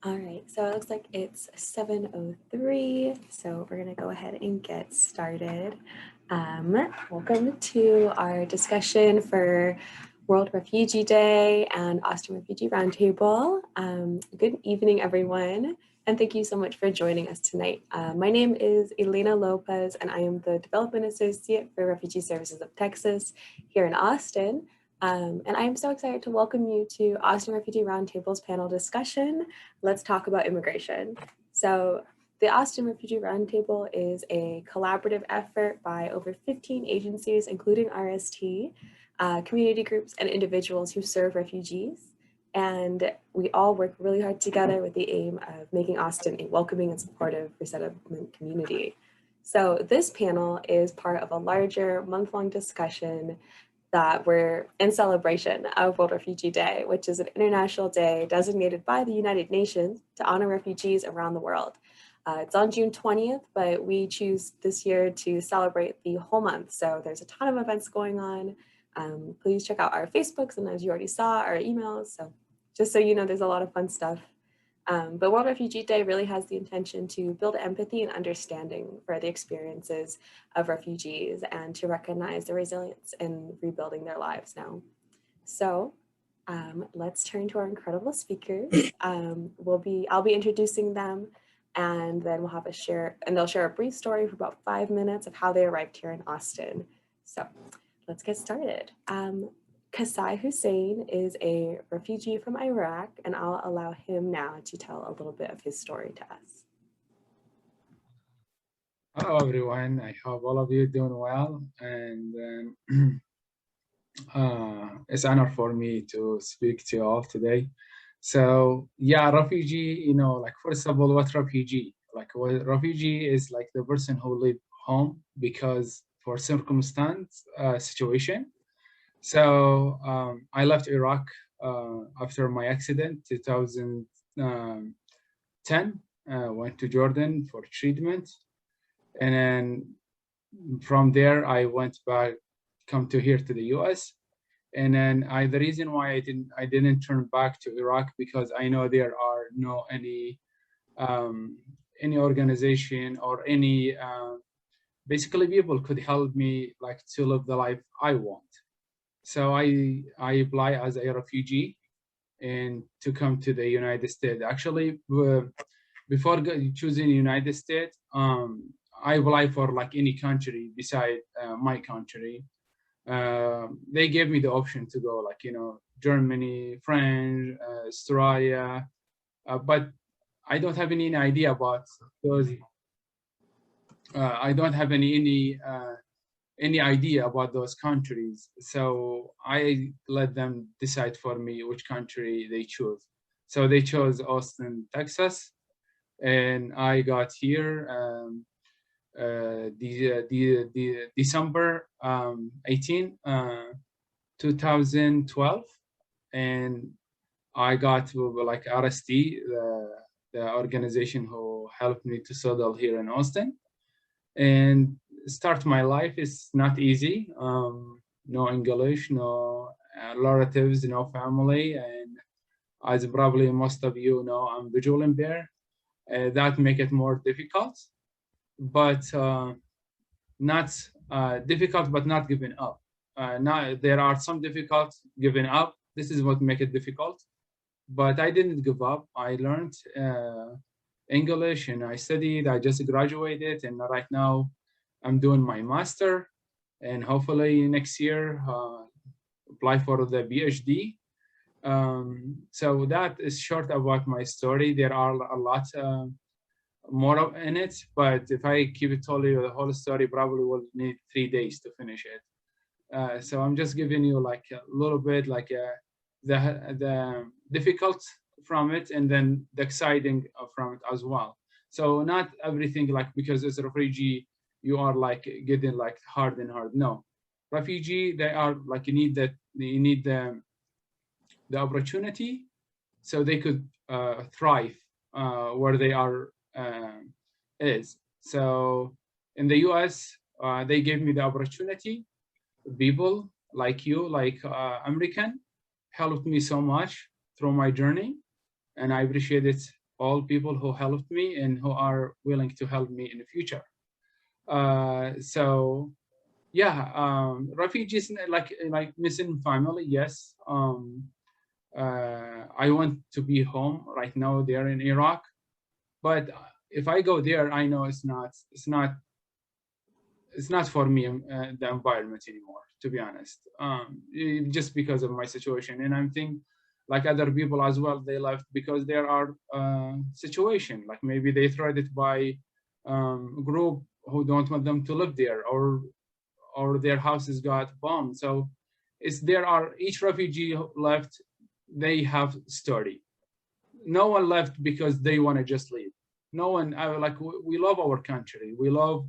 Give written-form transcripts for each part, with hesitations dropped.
All right, so it looks like it's 7:03, so we're gonna go ahead and get started. Welcome to our discussion for World Refugee Day and Austin Refugee Roundtable. Good evening, everyone, and thank you so much for joining us tonight. My name is Elena Lopez, and I am the Development Associate for Refugee Services of Texas here in Austin. And I am so excited to welcome you to Austin Refugee Roundtable's panel discussion. Let's talk about immigration. So the Austin Refugee Roundtable is a collaborative effort by over 15 agencies, including RST, community groups, and individuals who serve refugees. And we all work really hard together with the aim of making Austin a welcoming and supportive resettlement community. So this panel is part of a larger month-long discussion that we're in celebration of World Refugee Day, which is an international day designated by the United Nations to honor refugees around the world. It's on June 20th, but we choose this year to celebrate the whole month. So there's a ton of events going on. Please check out our Facebooks, and as you already saw, our emails. So just so you know, there's a lot of fun stuff. But World Refugee Day really has the intention to build empathy and understanding for the experiences of refugees and to recognize the resilience in rebuilding their lives now. So let's turn to our incredible speakers. I'll be introducing them, and then we'll have they'll share a brief story for about 5 minutes of how they arrived here in Austin. So let's get started. Qusay Hussein is a refugee from Iraq, and I'll allow him now to tell a little bit of his story to us. Hello, everyone. I hope all of you doing well. And it's an honor for me to speak to you all today. So, yeah, refugee, like, first of all, what refugee? Like, refugee is like the person who leave home because for circumstance, situation. So I left Iraq after my accident, 2010, went to Jordan for treatment. And then from there, I went back, come to here to the US. And then the reason why I didn't turn back to Iraq because I know there are no any organization or any basically people could help me like to live the life I want. So I apply as a refugee and to come to the United States. Actually, before choosing United States, I apply for like any country beside my country. They gave me the option to go like, Germany, France, Australia, but I don't have any idea about those. I don't have any idea about those countries. So I let them decide for me which country they choose. So they chose Austin, Texas, and I got here the December 18, 2012, and I got to like RST, the organization who helped me to settle here in Austin. And start my life is not easy. No English, no relatives, no family, and as probably most of you know, I'm visual impaired. That make it more difficult, but not difficult, but not giving up. Now there are some difficult giving up. This is what make it difficult, but I didn't give up. I learned English and I studied. I just graduated, and right now I'm doing my master, and hopefully next year apply for the PhD. So that is short about my story. There are a lot more in it, but if I keep it telling you the whole story, probably will need 3 days to finish it. So I'm just giving you like a little bit like the difficult from it and then the exciting from it as well. So not everything like because it's a refugee, you are like getting like hard and hard. No, refugee, they are like you need the opportunity so they could thrive where they are is. So in the US, they gave me the opportunity. People like you, like American, helped me so much through my journey, and I appreciate it all people who helped me and who are willing to help me in the future. So yeah, refugees like missing family. Yes, I want to be home right now. They're in Iraq, but if I go there, I know it's not for me, the environment anymore, to be honest, just because of my situation. And I'm thinking like other people as well, they left because there are situation, like maybe they threatened by group who don't want them to live there, or their houses got bombed. So there are each refugee left, they have story. No one left because they want to just leave. No one, like we love our country, we love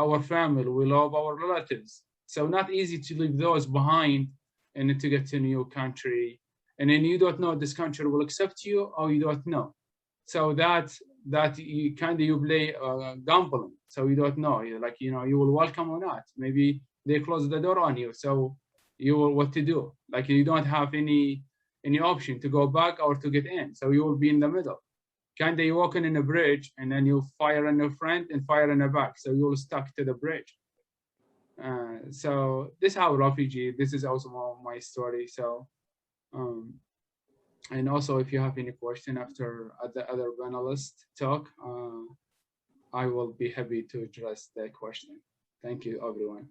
our family, we love our relatives. So not easy to leave those behind and to get to a new country. And then you don't know this country will accept you or you don't know. So that you kind of you play gambling. So you don't know, you're like, you know, you will welcome or not. Maybe they close the door on you. So you will what to do. Like you don't have any option to go back or to get in. So you will be in the middle. Kind of you walking in a bridge and then you fire on your friend and fire on the back. So you'll stuck to the bridge. So this is how refugee, this is also my story. So, and also if you have any question after the other panelist talk, I will be happy to address the question. Thank you, everyone.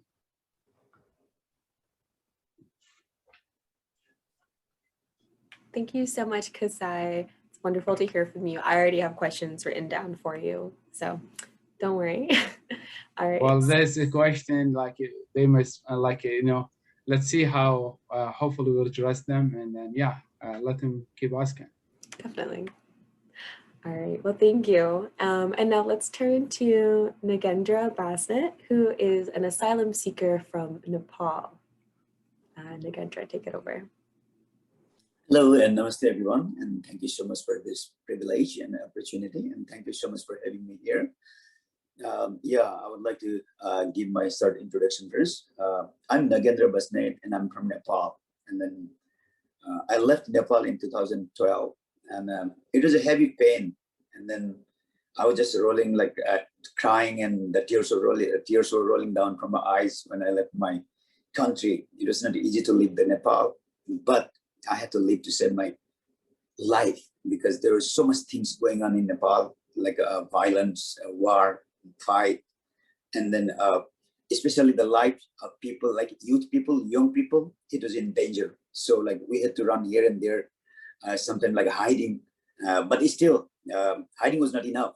Thank you so much, Qusay. It's wonderful to hear from you. I already have questions written down for you, so don't worry. All right. Well, there's a question like they must like you know. Let's see how hopefully we'll address them, and then yeah, let them keep asking. Definitely. All right. Well, thank you. And now let's turn to Nagendra Bassett, who is an asylum seeker from Nepal. Nagendra, take it over. Hello and namaste everyone, and thank you so much for this privilege and opportunity, and thank you so much for having me here. Yeah, I would like to give my start introduction first. I'm Nagendra Bassett and I'm from Nepal. And then I left Nepal in 2012, and it was a heavy pain. And then I was just rolling, like crying, and the tears were rolling down from my eyes when I left my country. It was not easy to leave the Nepal, but I had to leave to save my life because there was so much things going on in Nepal, like violence, war, fight, and then especially the life of people, like youth people, young people, it was in danger. So like we had to run here and there, sometimes like hiding, but still hiding was not enough.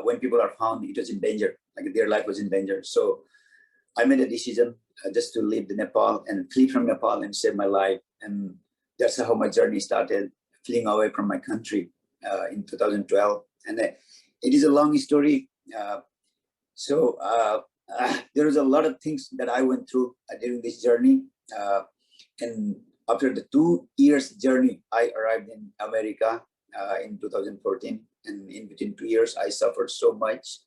When people are found, it was in danger, like their life was in danger. So I made a decision just to leave the Nepal and flee from Nepal and save my life. And that's how my journey started, fleeing away from my country in 2012. And it is a long story. So there was a lot of things that I went through during this journey. And after the 2 years journey, I arrived in America in 2014. And in between 2 years, I suffered so much.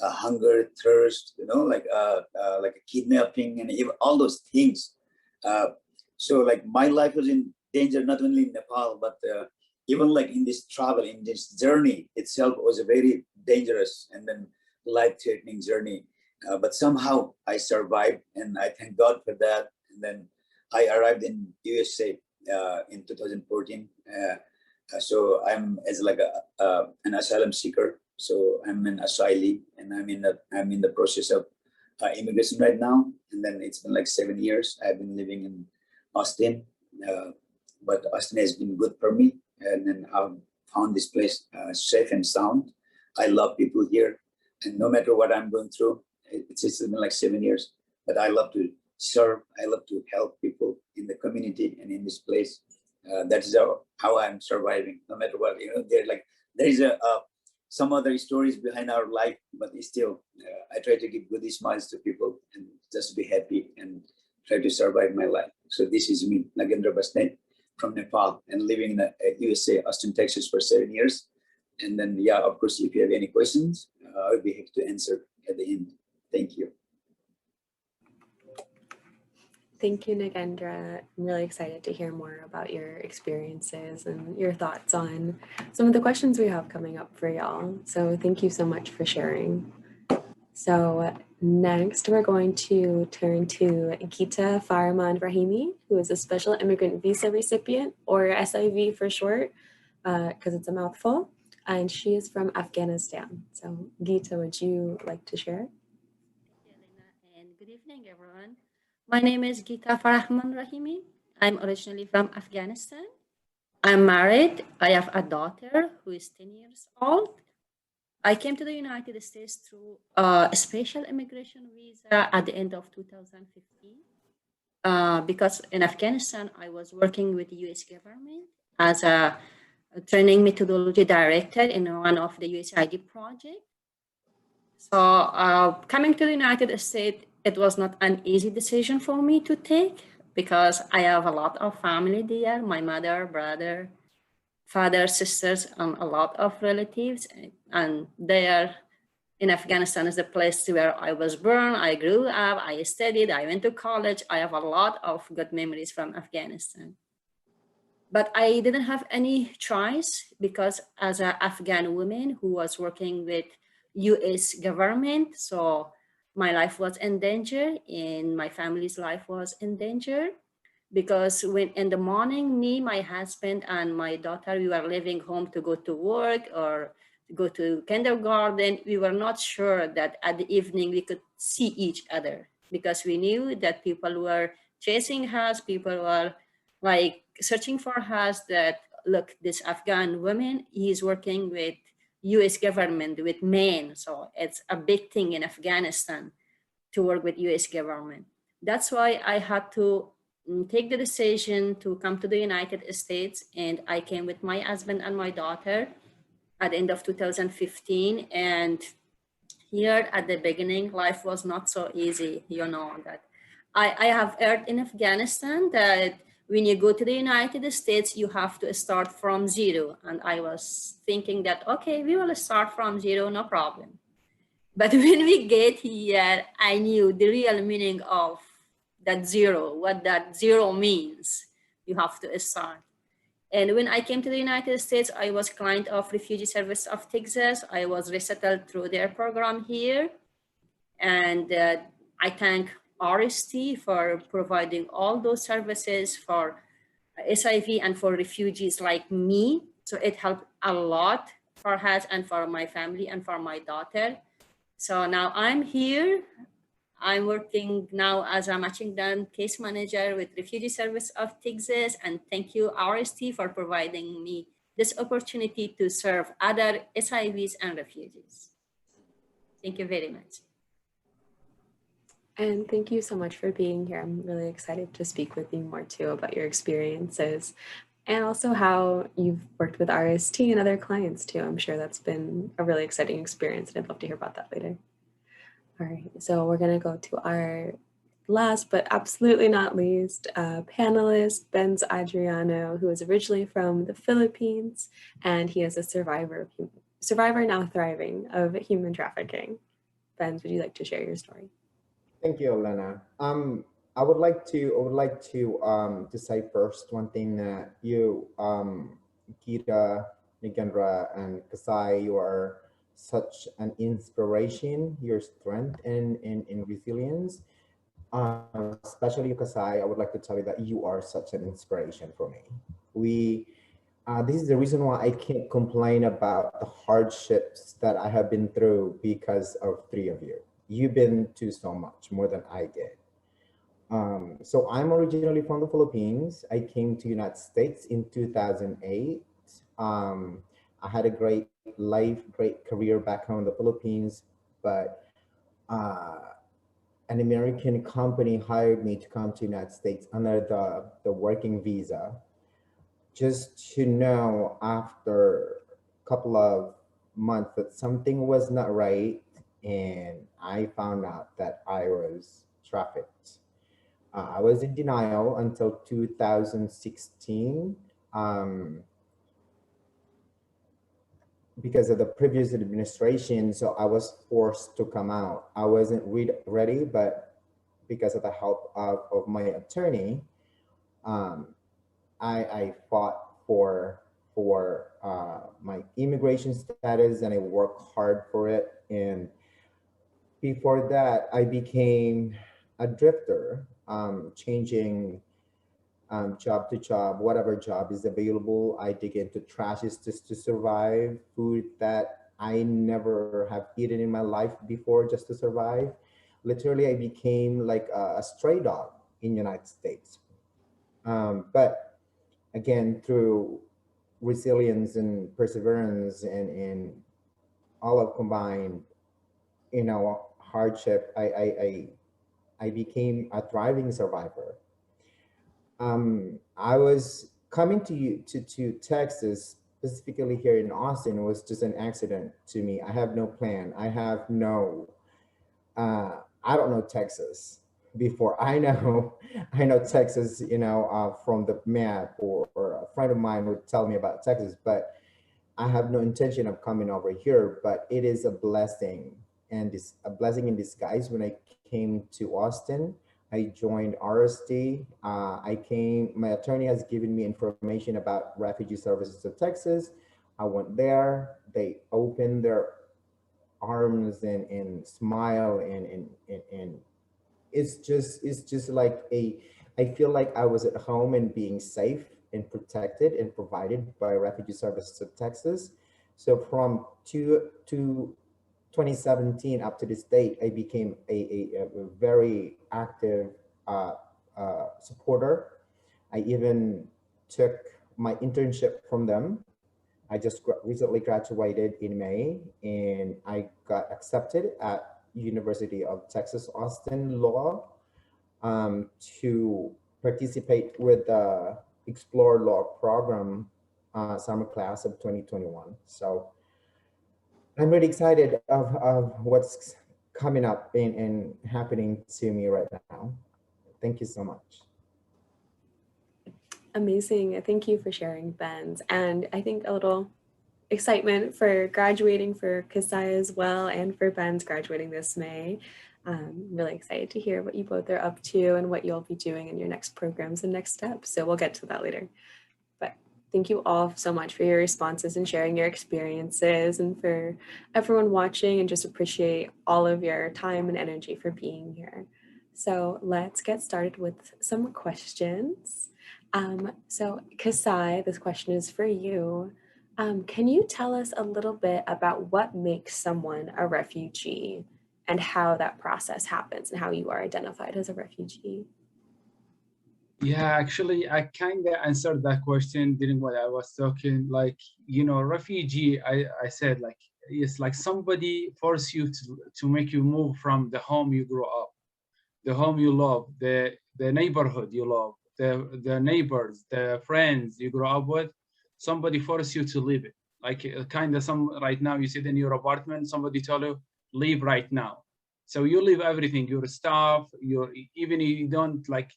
Hunger, thirst, you know, like a kidnapping and even all those things. So like my life was in danger, not only in Nepal, but even like in this travel, in this journey itself was a very dangerous and then life-threatening journey. But somehow I survived, and I thank God for that. And then I arrived in USA in 2014. So I'm as like an asylum seeker. So I'm an asylee, and I'm in the process of immigration right now. And then it's been like 7 years. I've been living in Austin, but Austin has been good for me. And then I've found this place safe and sound. I love people here, and no matter what I'm going through, it's been like 7 years. But I love to serve. I love to help people in the community and in this place. That is how I'm surviving, no matter what. You know, there is some other stories behind our life, but still, I try to give good smiles to people and just be happy and try to survive my life. So this is me, Nagendra Bassett from Nepal, and living in the USA, Austin, Texas for 7 years. And then, yeah, of course, if you have any questions, I would be happy to answer at the end. Thank you. Thank you, Nagendra. I'm really excited to hear more about your experiences and your thoughts on some of the questions we have coming up for y'all. So thank you so much for sharing. So next, we're going to turn to Geeta Farahman Rahimi, who is a Special Immigrant Visa Recipient, or SIV for short, because it's a mouthful, and she is from Afghanistan. So Geeta, would you like to share? Thank you, Elena, and good evening, everyone. My name is Geeta Farahman Rahimi. I'm originally from Afghanistan. I'm married. I have a daughter who is 10 years old. I came to the United States through a special immigration visa at the end of 2015 because in Afghanistan, I was working with the US government as a training methodology director in one of the USAID projects. So coming to the United States, it was not an easy decision for me to take because I have a lot of family there, my mother, brother, father, sisters, and a lot of relatives. And there in Afghanistan is the place where I was born, I grew up, I studied, I went to college. I have a lot of good memories from Afghanistan. But I didn't have any choice because as an Afghan woman who was working with US government, so my life was in danger and my family's life was in danger because when in the morning, me, my husband and my daughter, we were leaving home to go to work or go to kindergarten. We were not sure that at the evening we could see each other because we knew that people were chasing us, people were like searching for us that, look, this Afghan woman, he's working with US government, with men. So it's a big thing in Afghanistan to work with US government. That's why I had to take the decision to come to the United States, and I came with my husband and my daughter at the end of 2015. And here at the beginning, life was not so easy. You know that I have heard in Afghanistan that when you go to the United States, you have to start from zero. And I was thinking that, okay, we will start from zero, no problem. But when we get here, I knew the real meaning of that zero, what that zero means. You have to start. And when I came to the United States, I was client of Refugee Service of Texas. I was resettled through their program here. And I thank RST for providing all those services for SIV and for refugees like me. So it helped a lot for us and for my family and for my daughter. So now I'm here. I'm working now as a matching done case manager with Refugee Service of Texas. And thank you, RST, for providing me this opportunity to serve other SIVs and refugees. Thank you very much. And thank you so much for being here. I'm really excited to speak with you more too about your experiences and also how you've worked with RST and other clients too. I'm sure that's been a really exciting experience, and I'd love to hear about that later. All right, so we're gonna go to our last but absolutely not least panelist, Benz Adriano, who is originally from the Philippines, and he is a survivor now thriving of human trafficking. Benz, would you like to share your story? Thank you, Elena. I would like to say first one thing that you, Geeta, Nagendra, and Qusay, you are such an inspiration. Your strength and resilience, especially you, Qusay. I would like to tell you that you are such an inspiration for me. This is the reason why I can't complain about the hardships that I have been through because of three of you. You've been to so much more than I did. So I'm originally from the Philippines. I came to United States in 2008. I had a great life, great career back home in the Philippines, but an American company hired me to come to United States under the working visa, just to know after a couple of months that something was not right. And I found out that I was trafficked. I was in denial until 2016 because of the previous administration. So I was forced to come out. I wasn't ready, but because of the help of my attorney, I fought for my immigration status, and I worked hard for it. And before that, I became a drifter, changing job to job, whatever job is available. I dig into trashes just to survive, food that I never have eaten in my life before just to survive. Literally, I became like a stray dog in United States. But again, through resilience and perseverance and all of combined, hardship, I became a thriving survivor. I was coming to Texas, specifically here in Austin, was just an accident to me. I have no plan. I have no, I don't know Texas before. I know, I know Texas, from the map, or a friend of mine would tell me about Texas, but I have no intention of coming over here. But it is a blessing, and it's a blessing in disguise. When I came to Austin, I joined RSD. My attorney has given me information about Refugee Services of Texas. I went there. They opened their arms and smile, and it's just like I feel like I was at home and being safe and protected and provided by Refugee Services of Texas. So from 2017 up to this date, I became a very active supporter. I even took my internship from them. I just recently graduated in May, and I got accepted at University of Texas Austin Law to participate with the Explore Law program summer class of 2021. So I'm really excited of what's coming up and happening to me right now. Thank you so much. Amazing. Thank you for sharing, Benz. And I think a little excitement for graduating for Qusay as well, and for Benz graduating this May. Really excited to hear what you both are up to and what you'll be doing in your next programs and next steps. So we'll get to that later. But thank you all so much for your responses and sharing your experiences, and for everyone watching, and just appreciate all of your time and energy for being here. So let's get started with some questions. So Qusay, this question is for you. Can you tell us a little bit about what makes someone a refugee, and how that process happens, and how you are identified as a refugee? Yeah, actually, I kind of answered that question during what I was talking. Like, refugee, I said, like, it's like somebody force you to make you move from the home you grew up, the home you love, the neighborhood you love, the neighbors, the friends you grew up with. Somebody force you to leave it. Like kind of right now you sit in your apartment, somebody tell you, leave right now. So you leave everything, your stuff, even you don't like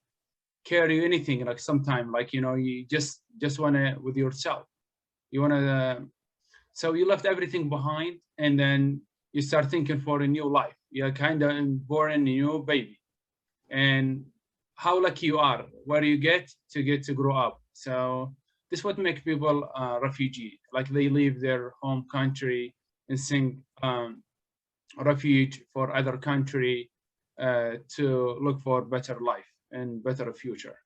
carry anything, like sometime, like, you just wanna with yourself. You wanna, so you left everything behind, and then you start thinking for a new life. You're kind of born a new baby. And how lucky you are, where you get to grow up. So this is what makes people refugee. Like they leave their home country and seek refuge for other country to look for better life and better future.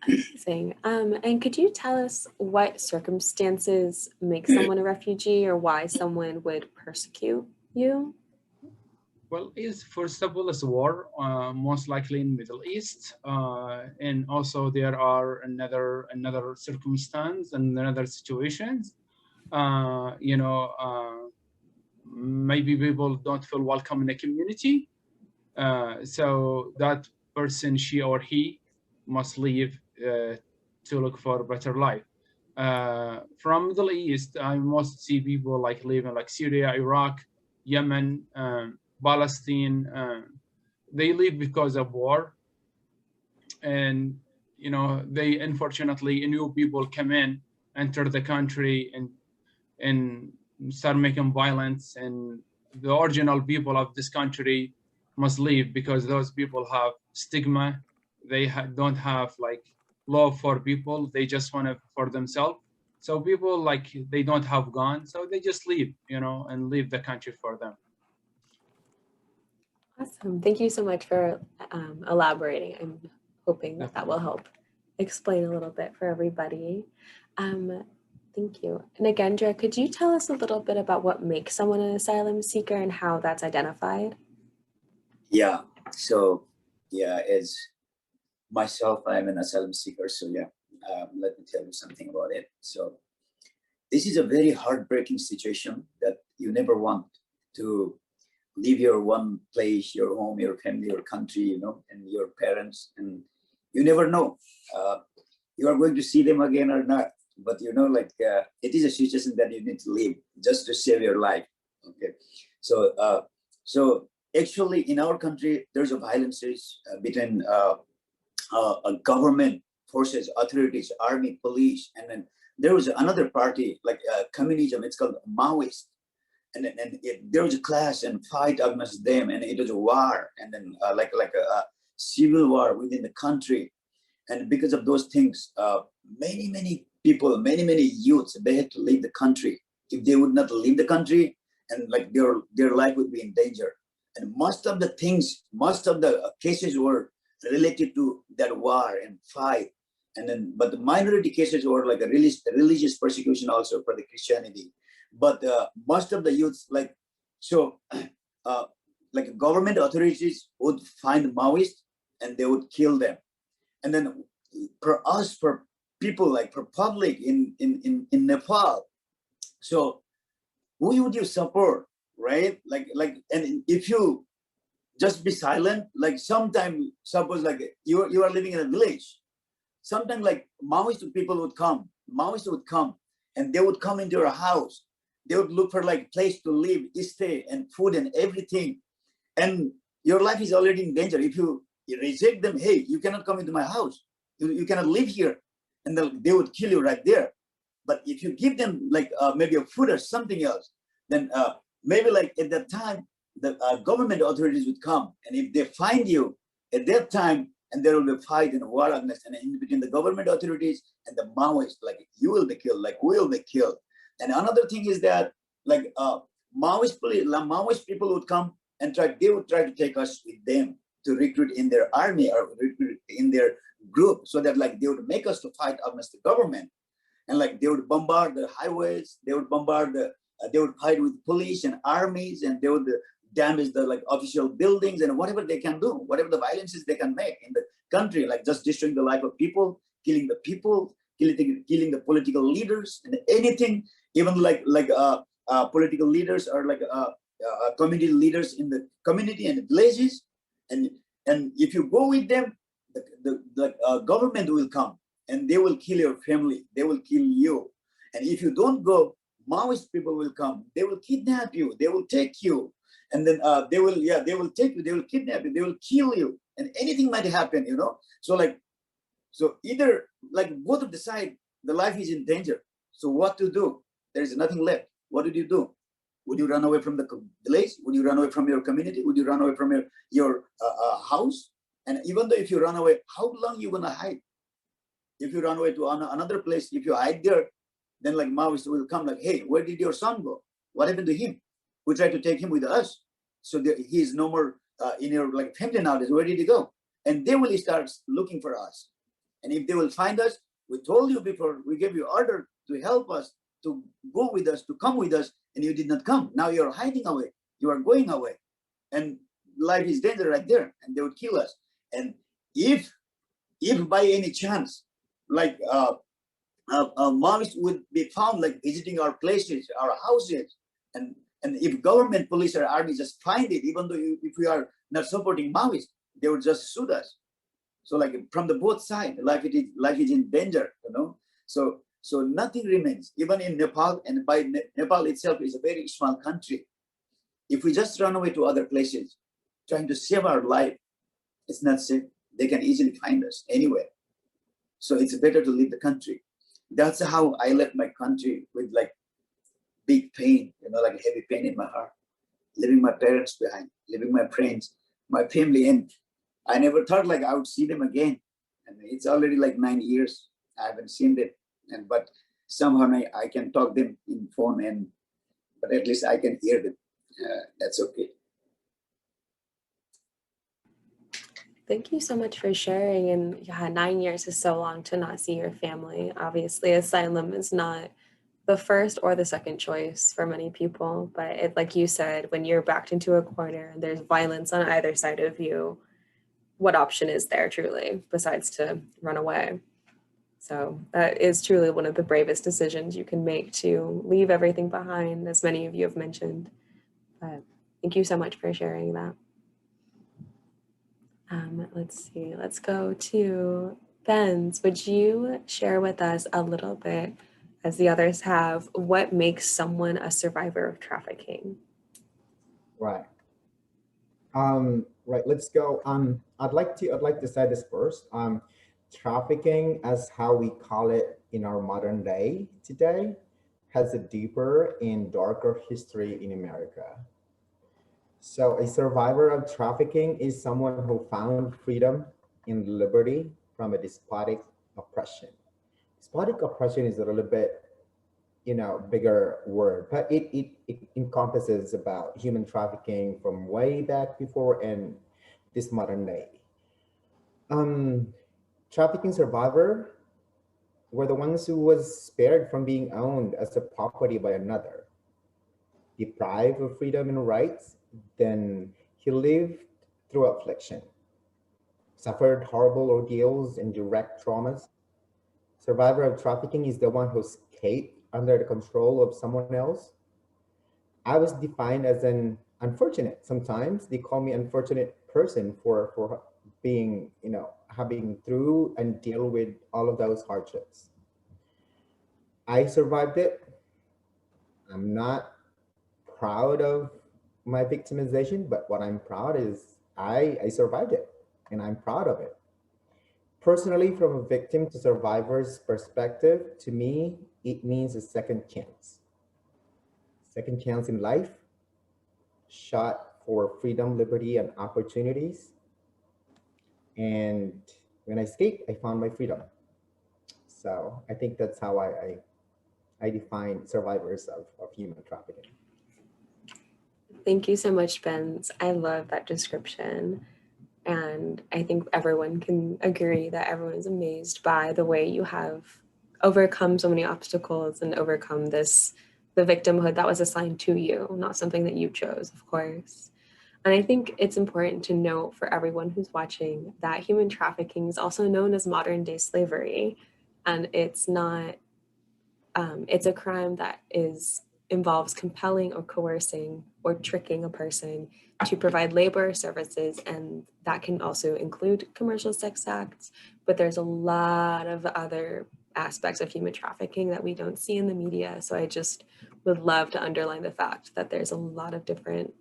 Amazing. And could you tell us what circumstances make someone a refugee, or why someone would persecute you? Well, first of all, it's war, most likely in Middle East, and also there are another circumstance and another situations. Maybe people don't feel welcome in a community, so that person, she or he, must leave to look for a better life. From Middle East, I most see people like living like Syria, Iraq, Yemen, Palestine. They leave because of war, and they unfortunately new people come in, enter the country, and start making violence and the original people of this country must leave because those people have stigma. They don't have like love for people. They just want it for themselves. So people like they don't have guns, so they just leave, you know, and leave the country for them. Awesome. Thank you so much for elaborating. I'm hoping that that will help explain a little bit for everybody. Thank you. Nagendra, could you tell us a little bit about what makes someone an asylum seeker and how that's identified? Yeah. So, yeah, as myself, I'm an asylum seeker. So, yeah, let me tell you something about it. So, this is a very heartbreaking situation that you never want to leave your one place, your home, your family, your country, you know, and your parents, and you never know you are going to see them again or not. But you know, like it is a situation that you need to leave just to save your life. Okay, so so actually, in our country, there's a violence between government forces, authorities, army, police, and then there was another party like communism. It's called Maoist. And there was a clash and fight against them, and it was a war, and then like a civil war within the country. And because of those things, many people, many youths, they had to leave the country. If they would not leave the country, and like their life would be in danger. And most of the cases were related to that war and fight. And then, but the minority cases were like a religious persecution also for the Christianity. But most of the youths, like, so, like government authorities would find Maoists and they would kill them. And then for us, for people, like for public in Nepal, so who would you support, right? Like, and if you just be silent, like sometimes, suppose like you are living in a village, sometimes like Maoist people would come, and they would come into your house. They would look for like place to live, stay, and food and everything. And your life is already in danger. If you reject them, hey, you cannot come into my house. You cannot live here. And they would kill you right there. But if you give them like maybe a food or something else, then maybe like at that time, the government authorities would come. And if they find you at that time, and there will be a fight and a war against, and in between the government authorities and the Maoists, like you will be killed, like we will be killed. And another thing is that like Maoist people would come and they would try to take us with them to recruit in their army or recruit in their group, so that like they would make us to fight against the government. And like they would bombard the highways, they would bombard they would fight with police and armies, and they would damage the like official buildings and whatever they can do, whatever the violences they can make in the country, like just destroying the life of people, killing the people, killing the political leaders, and anything, even like political leaders or like community leaders in the community and the villages. And if you go with them, the government will come and they will kill your family, they will kill you. And if you don't go, Maoist people will come, they will kidnap you, they will take you, and then they will take you, they will kidnap you, they will kill you, and anything might happen, you know. So either like both of the side, the life is in danger. So what to do? There is nothing left. What did you do? Would you run away from the village? Would you run away from your community? Would you run away from your house? And even though if you run away, how long you gonna hide? If you run away to another place, if you hide there, then like Maoists will come like, hey, where did your son go? What happened to him? We tried to take him with us. So he is no more in your like family nowadays. Where did he go? And they will start looking for us. And if they will find us, we told you before, we gave you order to help us, to go with us, to come with us, and you did not come. Now you're hiding away. You are going away. And life is danger right there, and they would kill us. And if by any chance, like Maoists would be found like visiting our places, our houses, and if government, police, or army just find it, even though if we are not supporting Maoists, they would just shoot us. So like from the both sides, life is in danger, you know. So nothing remains, even in Nepal, and by Nepal itself is a very small country. If we just run away to other places, trying to save our life, it's not safe. They can easily find us anywhere. So it's better to leave the country. That's how I left my country, with like big pain, you know, like a heavy pain in my heart. leaving my parents behind, leaving my friends, my family, and I never thought like I would see them again. And it's already like 9 years I haven't seen them, but somehow I can talk them in phone, but at least I can hear them. That's okay. Thank you so much for sharing. And yeah, 9 years is so long to not see your family. Obviously, asylum is not the first or the second choice for many people. But like you said, when you're backed into a corner and there's violence on either side of you, what option is there truly besides to run away? So that is truly one of the bravest decisions you can make, to leave everything behind, as many of you have mentioned. But thank you so much for sharing that. Let's see, let's go to Benz. Would you share with us a little bit, as the others have, what makes someone a survivor of trafficking? Right. Right. Let's go. I'd like to say this first. Trafficking, as how we call it in our modern day today, has a deeper and darker history in America. So a survivor of trafficking is someone who found freedom and liberty from a despotic oppression. Despotic oppression is a little bit, bigger word, but it encompasses about human trafficking from way back before and this modern day. Trafficking survivor were the ones who was spared from being owned as a property by another, deprived of freedom and rights. Then he lived through affliction, suffered horrible ordeals and direct traumas. Survivor of trafficking is the one who escaped under the control of someone else. I was defined as an unfortunate. Sometimes they call me unfortunate person for being, having through and deal with all of those hardships. I survived it. I'm not proud of my victimization, but what I'm proud is I survived it, and I'm proud of it. Personally, from a victim to survivor's perspective, to me, it means a second chance. Second chance in life, shot for freedom, liberty, and opportunities. And when I escaped, I found my freedom. So I think that's how I define survivors of human trafficking. Thank you so much, Benz. I love that description. And I think everyone can agree that everyone's amazed by the way you have overcome so many obstacles and overcome the victimhood that was assigned to you, not something that you chose, of course. And I think it's important to note for everyone who's watching that human trafficking is also known as modern day slavery. And it's not, it's a crime that involves compelling or coercing or tricking a person to provide labor or services, and that can also include commercial sex acts, but there's a lot of other aspects of human trafficking that we don't see in the media. So I just would love to underline the fact that there's a lot of different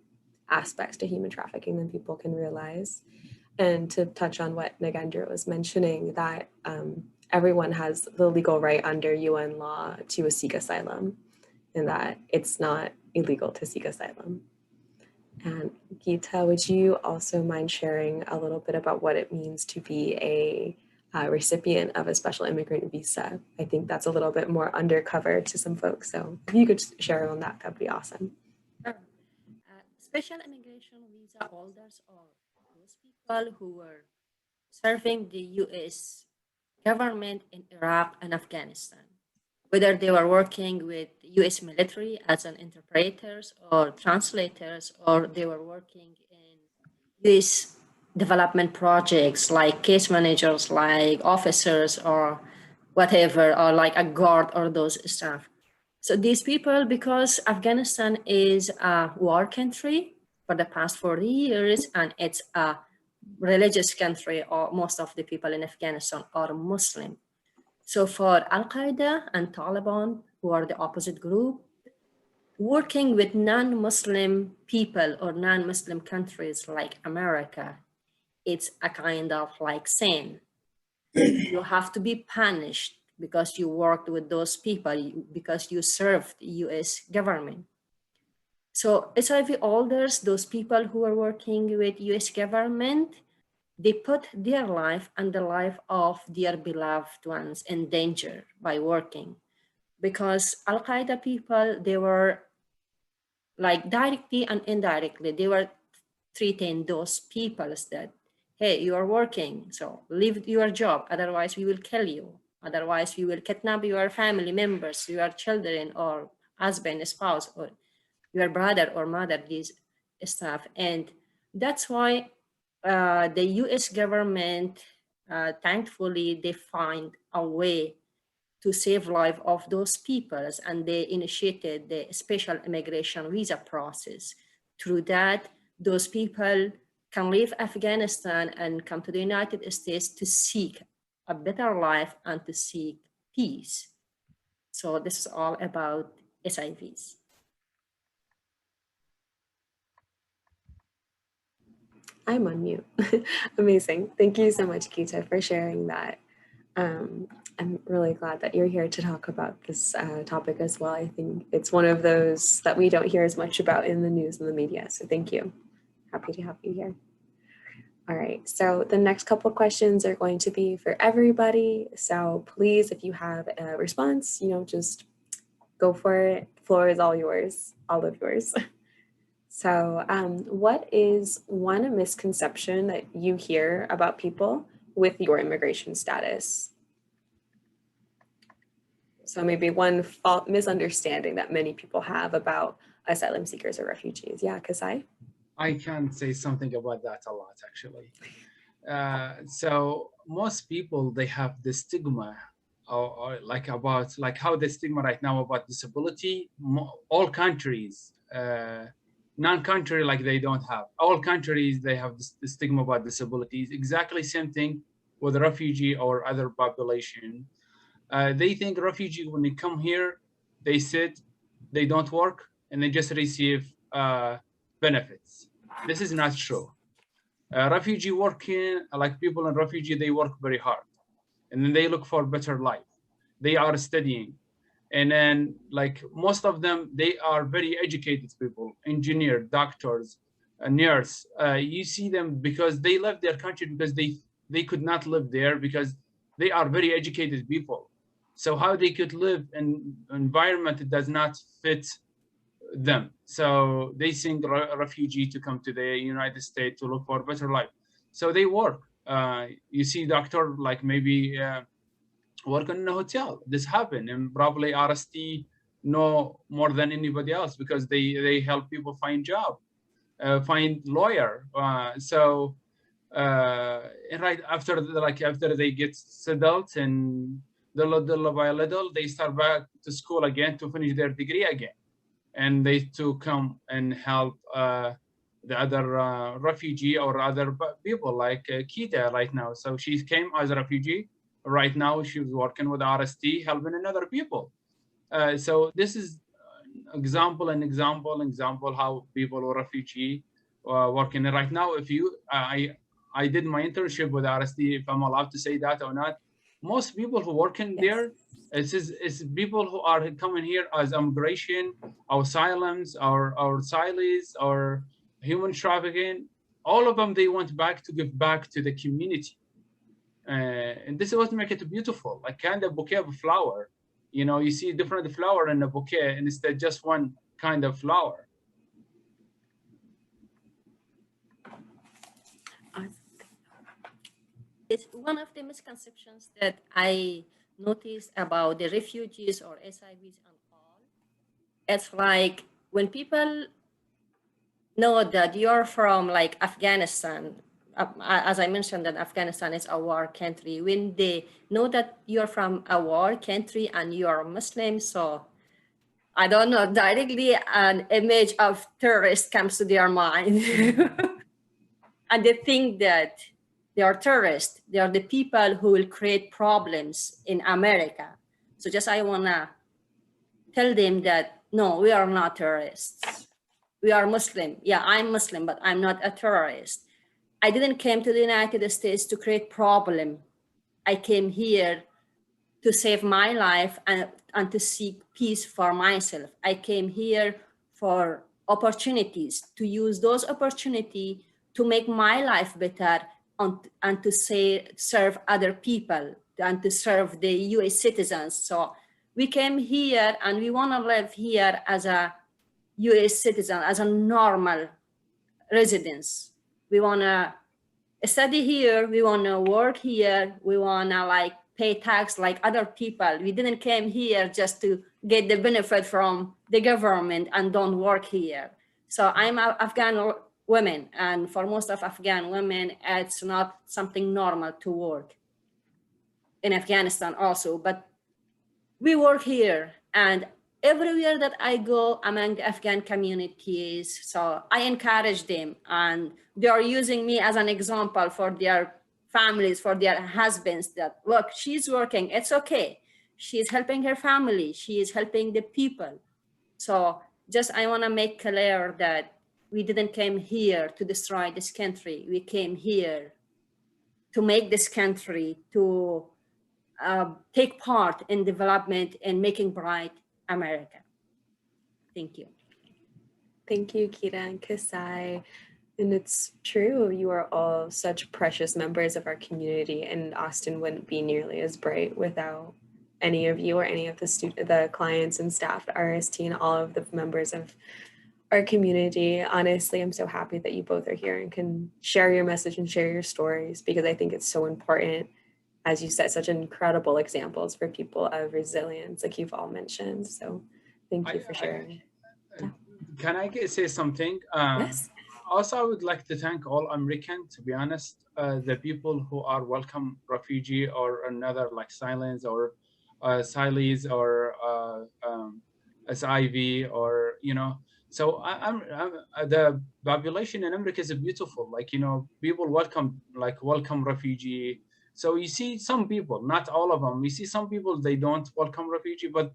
aspects to human trafficking than people can realize. And to touch on what Nagendra was mentioning, that everyone has the legal right under UN law to seek asylum, and that it's not illegal to seek asylum. And Geeta, would you also mind sharing a little bit about what it means to be a recipient of a special immigrant visa? I think that's a little bit more undercover to some folks. So if you could share on that, that'd be awesome. Special immigration visa holders are those people who were serving the U.S. government in Iraq and Afghanistan, whether they were working with U.S. military as an interpreters or translators, or they were working in U.S. development projects like case managers, like officers or whatever, or like a guard or those staff. So these people, because Afghanistan is a war country for the past 40 years, and it's a religious country, or most of the people in Afghanistan are Muslim. So for Al-Qaeda and Taliban, who are the opposite group, working with non-Muslim people or non-Muslim countries like America, it's a kind of like sin. You have to be punished because you worked with those people, because you served the US government. So HIV holders, those people who are working with US government, they put their life and the life of their beloved ones in danger by working. Because Al-Qaeda people, they were like directly and indirectly, they were treating those people that, hey, you are working, so leave your job, otherwise we will kill you. Otherwise we will kidnap your family members, your children or husband, spouse, or your brother or mother, these stuff. And that's why the US government, thankfully, they find a way to save life of those peoples, and they initiated the special immigration visa process. Through that, those people can leave Afghanistan and come to the United States to seek a better life and to seek peace. So this is all about SIVs. I'm on mute. Amazing. Thank you so much, Kita, for sharing that. I'm really glad that you're here to talk about this topic as well. I think it's one of those that we don't hear as much about in the news and the media. So thank you. Happy to have you here. All right, so the next couple of questions are going to be for everybody. So please, if you have a response, just go for it. The floor is all yours, all of yours. So what is one misconception that you hear about people with your immigration status? So maybe one misunderstanding that many people have about asylum seekers or refugees. Yeah, Qusay? I can say something about that a lot, actually. So most people, they have the stigma or about how the stigma right now about disability, all countries, non-country, they don't have. All countries, they have the stigma about disabilities. Exactly same thing with refugee or other population. They think refugee, when they come here, they sit, they don't work, and they just receive benefits. This is not true. Refugee working, like people in refugee, they work very hard, and then they look for better life. They are studying, and then most of them, they are very educated people, engineer, doctors, a nurse. You see them because they left their country because they could not live there because they are very educated people. So how they could live in an environment that does not fit them. So they send refugee to come to the United States to look for a better life. So they work. You see doctor maybe working in a hotel. This happened, and probably RST know more than anybody else because they help people find job, find lawyer. And right after after they get settled and little by little, they start back to school again to finish their degree again. And they to come and help the other refugee or other people like Kita right now. So she came as a refugee. Right now she's working with RST, helping another people. So this is example how people or refugee working. And right now, if you, I did my internship with RST, if I'm allowed to say that or not. Most people who work in there, it's people who are coming here as immigration, or asylums, or asylees, or human trafficking. All of them, they want back to give back to the community. And this is what makes it beautiful, like kind of bouquet of flower. You see different flower in a bouquet, and instead just one kind of flower. It's one of the misconceptions that I noticed about the refugees or SIVs and all. It's like when people know that you're from Afghanistan, as I mentioned, that Afghanistan is a war country. When they know that you're from a war country and you're Muslim, so I don't know, directly an image of terrorist comes to their mind. And they think that they are terrorists. They are the people who will create problems in America. So just I wanna tell them that, no, we are not terrorists. We are Muslim. Yeah, I'm Muslim, but I'm not a terrorist. I didn't come to the United States to create problem. I came here to save my life and to seek peace for myself. I came here for opportunities, to use those opportunities to make my life better and to serve other people and to serve the US citizens. So we came here and we want to live here as a US citizen, as a normal residence. We want to study here, we want to work here, we want to like pay tax like other people. We didn't came here just to get the benefit from the government and don't work here. So I'm an Afghan woman, and for most of Afghan women, it's not something normal to work in Afghanistan also, but we work here, and everywhere that I go among the Afghan communities, so I encourage them, and they are using me as an example for their families, for their husbands, that look, she's working, it's okay. She's helping her family, she is helping the people. So just I want to make clear that we didn't came here to destroy this country. We came here to make this country, to take part in development and making bright America. Thank you. Thank you, Kita and Qusay. And it's true, you are all such precious members of our community, and Austin wouldn't be nearly as bright without any of you or any of the clients and staff at RST and all of the members of our community. Honestly, I'm so happy that you both are here and can share your message and share your stories, because I think it's so important. As you set such incredible examples for people of resilience, like you've all mentioned. So thank you for sharing. Can I say something? Yes. Also, I would like to thank all Americans, to be honest, the people who are welcome refugee or another like Silence or Salih or SIV or, you know. So the population in America is beautiful. Like, you know, people welcome refugee. So you see some people, not all of them. We see some people, they don't welcome refugee, but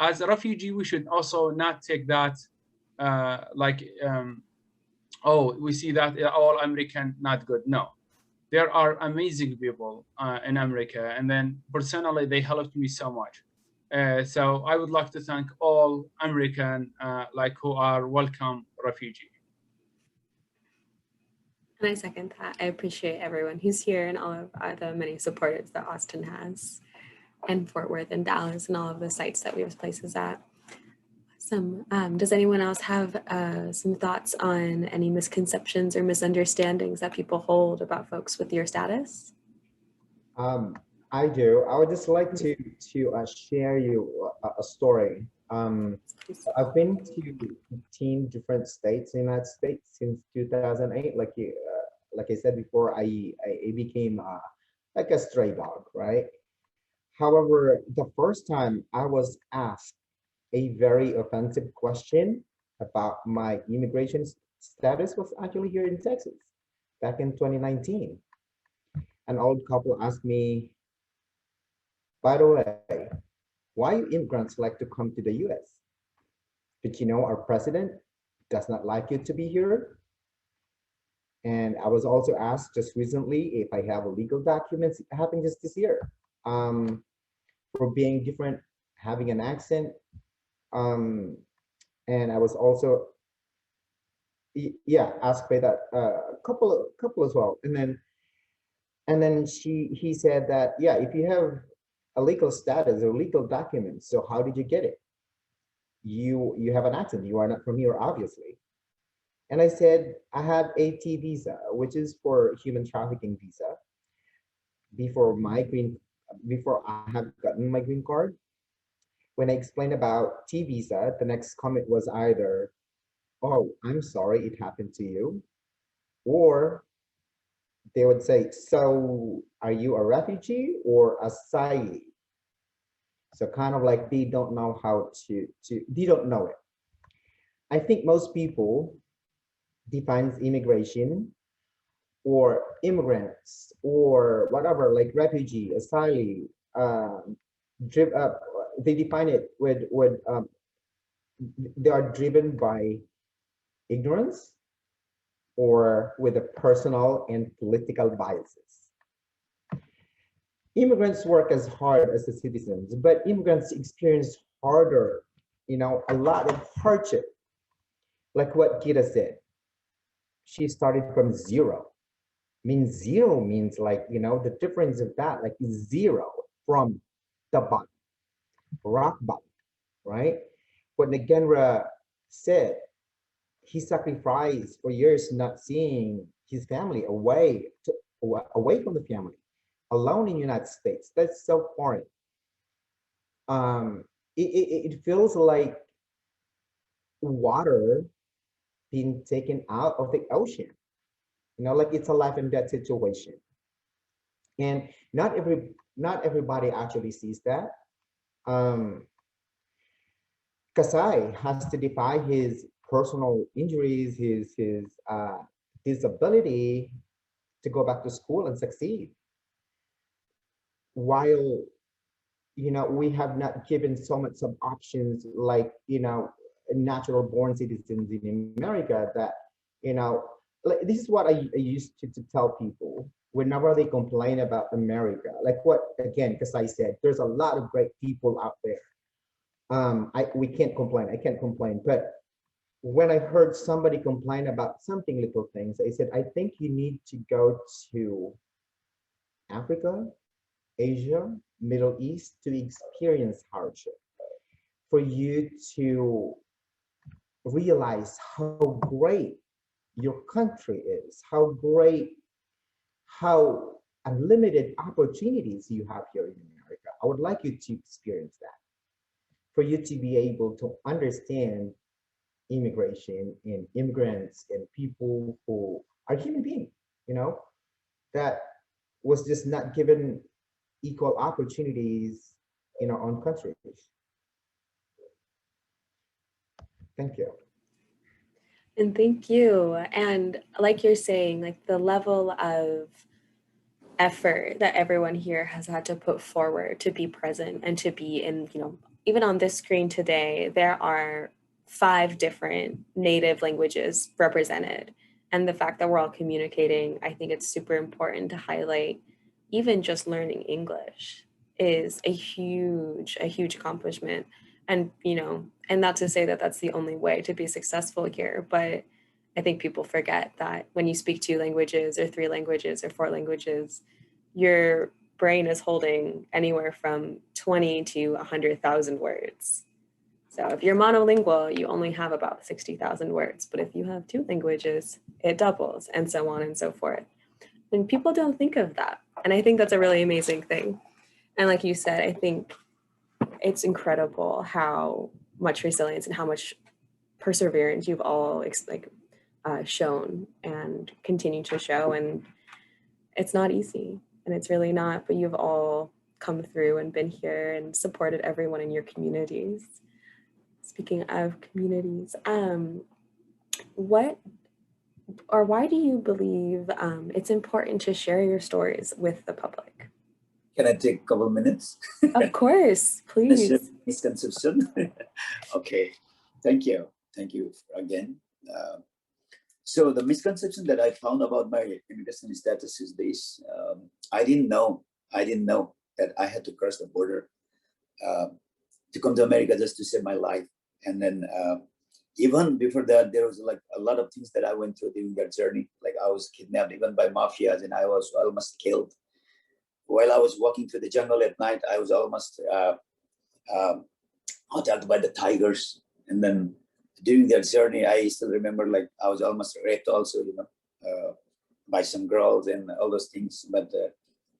as a refugee, we should also not take that oh, we see that all American not good. No, there are amazing people in America, and then personally, they helped me so much. So I would like to thank all American who are welcome refugee. And I second that. I appreciate everyone who's here and all of the many supporters that Austin has, and Fort Worth and Dallas and all of the sites that we have places at. Awesome. Does anyone else have some thoughts on any misconceptions or misunderstandings that people hold about folks with your status? I do. I would just like to share you a story. I've been to 15 different states in the United States since 2008. Like I said before, I became like a stray dog, right? However, the first time I was asked a very offensive question about my immigration status was actually here in Texas back in 2019. An old couple asked me, by the way, why do immigrants like to come to the US? But you know, our president does not like you to be here. And I was also asked just recently if I have legal documents. It happened just this year. For being different, having an accent. And I was also, asked by that couple as well. And then he said that, yeah, if you have a legal status or legal documents, so how did you get it? You have an accent, you are not from here, obviously. And I said, I have a T visa, which is for human trafficking visa. Before I have gotten my green card, when I explained about T visa, the next comment was either, oh, I'm sorry it happened to you, or they would say, so are you a refugee or a asylee? So kind of like they don't know how they don't know it. I think most people defines immigration or immigrants or whatever, like refugee, asylee, they define it with they are driven by ignorance or with a personal and political biases. Immigrants work as hard as the citizens, but immigrants experience harder, a lot of hardship. like what Gita said, she started from zero. Means zero means like, you know, the difference of that, like zero from the bottom, rock bottom, right? What Nagendra said, he sacrificed for years not seeing his family away from the family, alone in the United States. That's so foreign. It feels like water being taken out of the ocean, you know, like it's a life and death situation. And not everybody actually sees that. Qusay has to defy his personal injuries, his disability to go back to school and succeed. While, you know, we have not given so much of options like, you know, natural born citizens in America that, you know, like, this is what I used to tell people whenever they complain about America. Like what, again, because I said, there's a lot of great people out there. We can't complain, I can't complain. But when I heard somebody complain about something little things, I said, I think you need to go to Africa, Asia, Middle East to experience hardship, for you to realize how great your country is, how great, how unlimited opportunities you have here in America. I would like you to experience that, for you to be able to understand immigration and immigrants and people who are human beings, you know, that was just not given equal opportunities in our own countries. Thank you. And thank you. And like you're saying, like the level of effort that everyone here has had to put forward to be present and to be in, you know, even on this screen today, there are 5 different native languages represented. And the fact that we're all communicating, I think it's super important to highlight. Even just learning English is a huge accomplishment. And, you know, and not to say that that's the only way to be successful here, but I think people forget that when you speak 2 languages or 3 languages or 4 languages, your brain is holding anywhere from 20 to 100,000 words. So if you're monolingual, you only have about 60,000 words. But if you have 2 languages, it doubles, and so on and so forth. And people don't think of that. And I think that's a really amazing thing. And like you said, I think it's incredible how much resilience and how much perseverance you've all shown and continue to show. And it's not easy, and it's really not, but you've all come through and been here and supported everyone in your communities. Speaking of communities, what or why do you believe it's important to share your stories with the public? Can I take a couple of minutes? Of course, please. Misconception. Okay, thank you again. So the misconception that I found about my immigration status is this: I didn't know that I had to cross the border to come to America just to save my life. And then even before that, there was like a lot of things that I went through during that journey. Like I was kidnapped even by mafias, and I was almost killed. While I was walking through the jungle at night, I was almost attacked by the tigers. And then during that journey, I still remember, like, I was almost raped also, you know, by some girls and all those things. But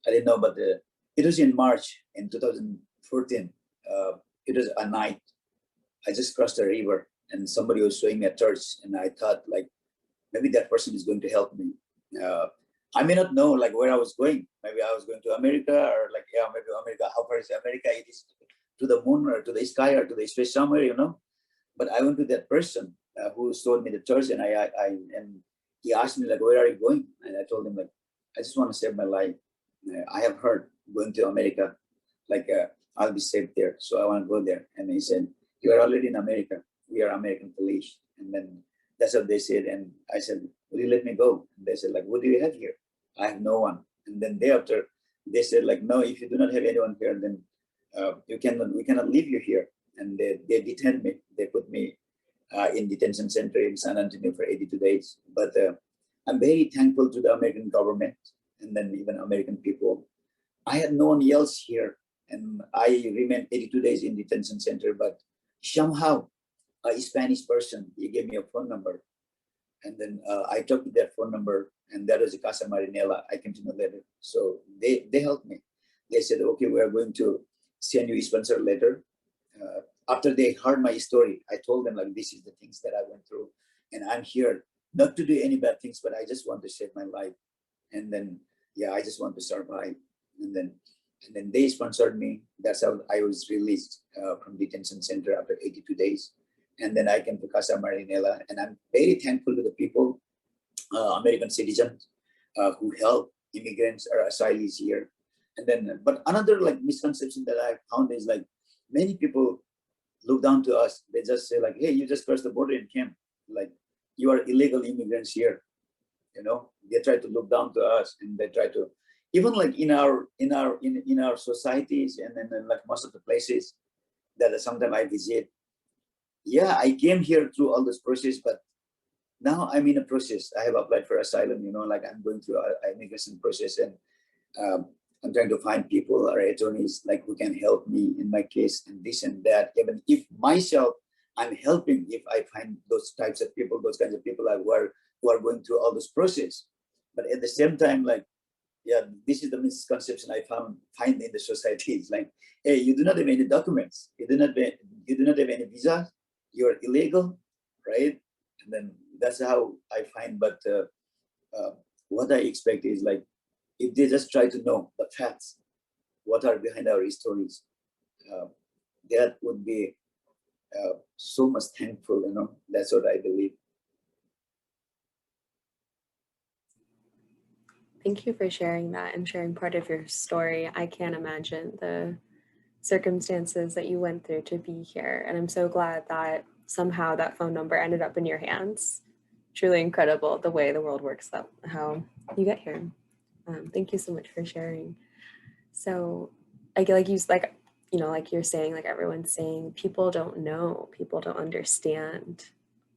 I didn't know. But it was in March in 2014. It was a night. I just crossed the river, and somebody was showing me a church, and I thought, like, maybe that person is going to help me. I may not know, like, where I was going. Maybe I was going to America, or like, yeah, maybe America. How far is America? It is to the moon or to the sky or to the space somewhere, you know. But I went to that person who showed me the church, and and he asked me, like, where are you going? And I told him, like, I just want to save my life. I have heard going to America, like, I'll be safe there, so I want to go there. And he said, you are already in America. We are American police. And then that's what they said. And I said, will you let me go? And they said, like, what do you have here? I have no one. And then thereafter, they said, like, no, if you do not have anyone here, then we cannot leave you here. And they detained me. They put me in detention center in San Antonio for 82 days. But I'm very thankful to the American government and then even American people. I had no one else here, and I remained 82 days in detention center, but somehow a Spanish person, he gave me a phone number. And then I talked to that phone number, and that was a Casa Marinela. I came to know later. So they helped me. They said, okay, we are going to send you a sponsor letter. After they heard my story, I told them, like, this is the things that I went through. And I'm here not to do any bad things, but I just want to save my life. And then, yeah, I just want to survive. And then they sponsored me. That's how I was released from detention center after 82 days. And then I came to Casa Marinela. And I'm very thankful to the people, American citizens, who help immigrants or asylees here. And then, but another like misconception that I found is like many people look down to us. They just say like, hey, you just crossed the border and came. Like, you are illegal immigrants here. You know, they try to look down to us, and they try to, even like in our societies, and then like most of the places that sometimes I visit. Yeah, I came here through all this process, but now I'm in a process. I have applied for asylum, you know, like I'm going through an immigration process, and I'm trying to find people or attorneys like who can help me in my case and this and that. Even if myself, I'm helping if I find those types of people, those kinds of people who are going through all this process. But at the same time, like, yeah, this is the misconception I find in the society. It's like, hey, you do not have any documents. You do not have any visa. You're illegal, right? And then that's how I find. But what I expect is like, if they just try to know the facts, what are behind our stories, that would be so much thankful, you know. That's what I believe. Thank you for sharing that and sharing part of your story. I can't imagine the circumstances that you went through to be here. And I'm so glad that somehow that phone number ended up in your hands. Truly incredible the way the world works, that how you get here. Thank you so much for sharing. So like you're saying, like everyone's saying, people don't know, people don't understand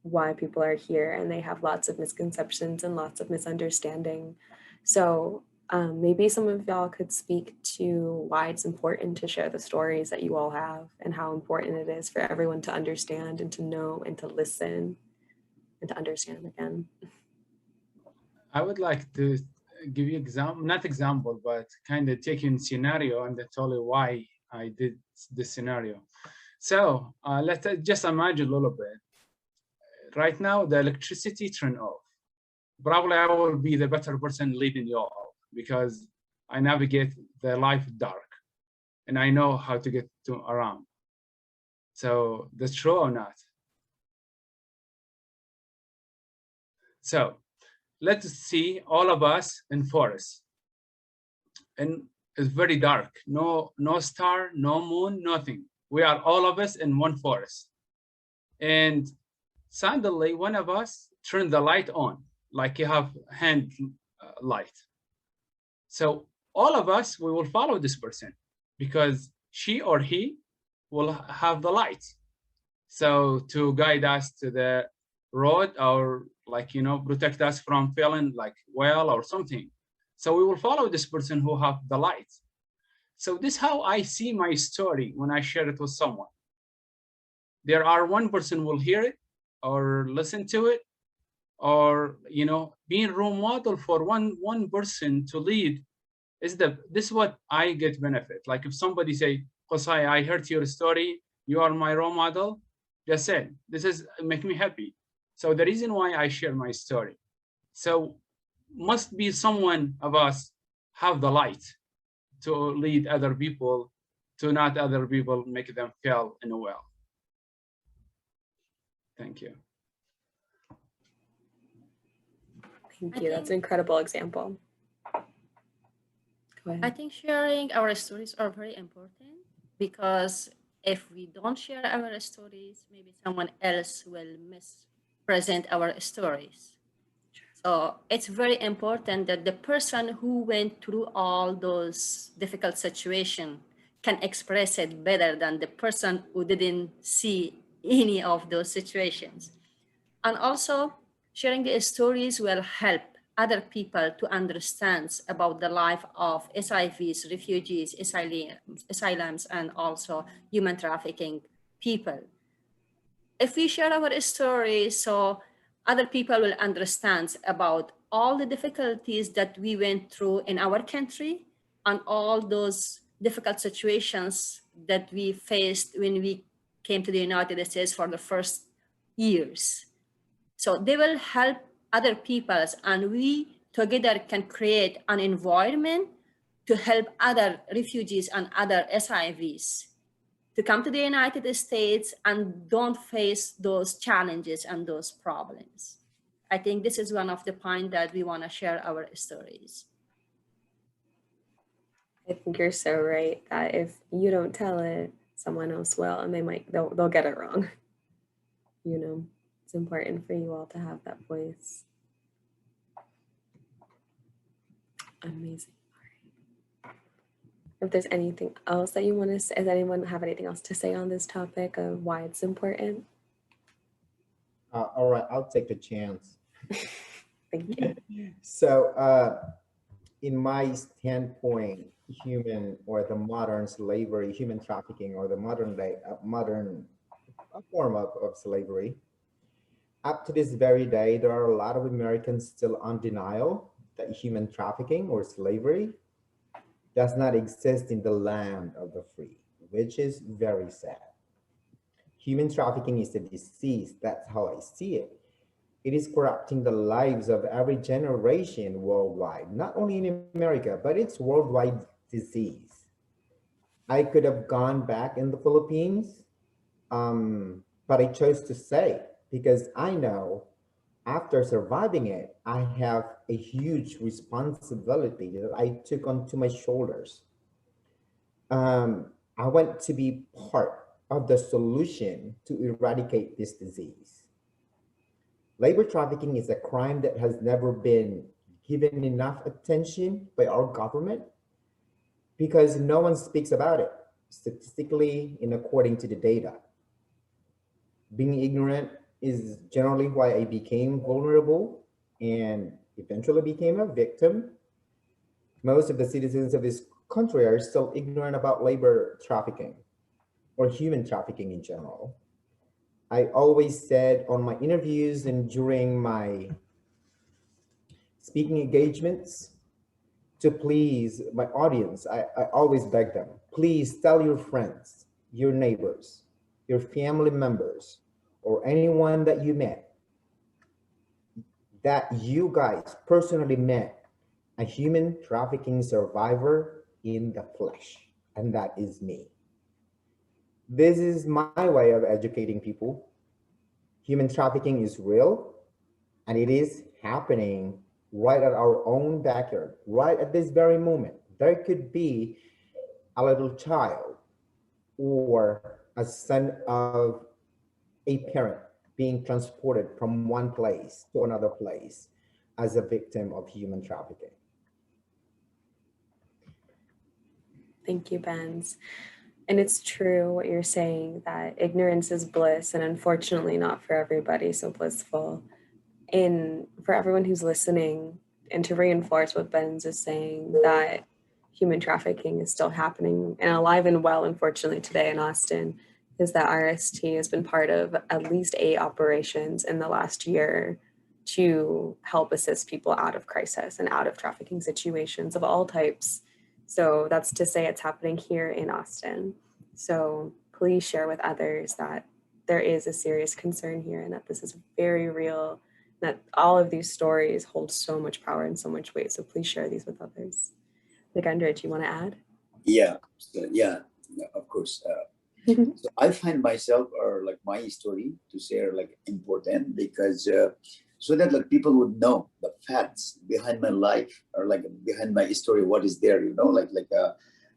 why people are here, and they have lots of misconceptions and lots of misunderstanding. So maybe some of y'all could speak to why it's important to share the stories that you all have and how important it is for everyone to understand and to know and to listen and to understand again. I would like to give you not example, but kind of taking scenario and tell you why I did this scenario. So let's just imagine a little bit. Right now, the electricity turned off. Probably I will be the better person leading you all because I navigate the life dark and I know how to get around. So that's true or not? So let's see all of us in forest. And it's very dark, no star, no moon, nothing. We are all of us in one forest. And suddenly one of us turned the light on, like you have hand light. So all of us, we will follow this person because she or he will have the light. So to guide us to the road or like, you know, protect us from feeling like well or something. So we will follow this person who have the light. So this is how I see my story when I share it with someone. There are one person will hear it or listen to it, or, you know, being role model for one person to lead is this is what I get benefit. Like if somebody say, Qusay, I heard your story, you are my role model, just said, this is make me happy. So the reason why I share my story. So must be someone of us have the light to lead other people, to not other people make them feel in a well. Thank you. Thank you. That's an incredible example. Go ahead. I think sharing our stories are very important because if we don't share our stories, maybe someone else will mispresent our stories. So it's very important that the person who went through all those difficult situations can express it better than the person who didn't see any of those situations. And also, sharing the stories will help other people to understand about the life of SIVs, refugees, asylums, and also human trafficking people. If we share our stories, so other people will understand about all the difficulties that we went through in our country and all those difficult situations that we faced when we came to the United States for the first years. So they will help other peoples, and we together can create an environment to help other refugees and other SIVs to come to the United States and don't face those challenges and those problems. I think this is one of the points that we want to share our stories. I think you're so right that if you don't tell it, someone else will, and they'll get it wrong. You know, it's important for you all to have that voice. Amazing. All right. If there's anything else that you want to say, does anyone have anything else to say on this topic of why it's important? All right, I'll take the chance. Thank you. So, in my standpoint, human or the modern slavery, human trafficking, or the modern form of slavery, up to this very day, there are a lot of Americans still on denial that human trafficking or slavery does not exist in the land of the free, which is very sad. Human trafficking is a disease. That's how I see it. It is corrupting the lives of every generation worldwide, not only in America, but it's worldwide disease. I could have gone back in the Philippines, but I chose to stay because I know after surviving it, I have a huge responsibility that I took onto my shoulders. I want to be part of the solution to eradicate this disease. Labor trafficking is a crime that has never been given enough attention by our government because no one speaks about it statistically and according to the data. Being ignorant is generally why I became vulnerable and eventually became a victim. Most of the citizens of this country are still ignorant about labor trafficking or human trafficking in general. I always said on my interviews and during my speaking engagements to please my audience, I always beg them, please tell your friends, your neighbors, your family members, or anyone that you met that you guys personally met a human trafficking survivor in the flesh, and that is me. This is my way of educating people. Human trafficking is real, and it is happening right at our own backyard, right at this very moment. There could be a little child or a son of a parent being transported from one place to another place as a victim of human trafficking. Thank you, Benz. And it's true what you're saying, that ignorance is bliss, and unfortunately not for everybody so blissful. And for everyone who's listening, and to reinforce what Benz is saying, that human trafficking is still happening and alive and well, unfortunately, today in Austin, is that RST has been part of at least 8 operations in the last year to help assist people out of crisis and out of trafficking situations of all types. So that's to say it's happening here in Austin. So please share with others that there is a serious concern here and that this is very real, that all of these stories hold so much power and so much weight. So please share these with others. Nagendra, do you want to add? Yeah, of course. So I find myself or like my story to share like important because so that like people would know the facts behind my life or like behind my story, what is there, you know, like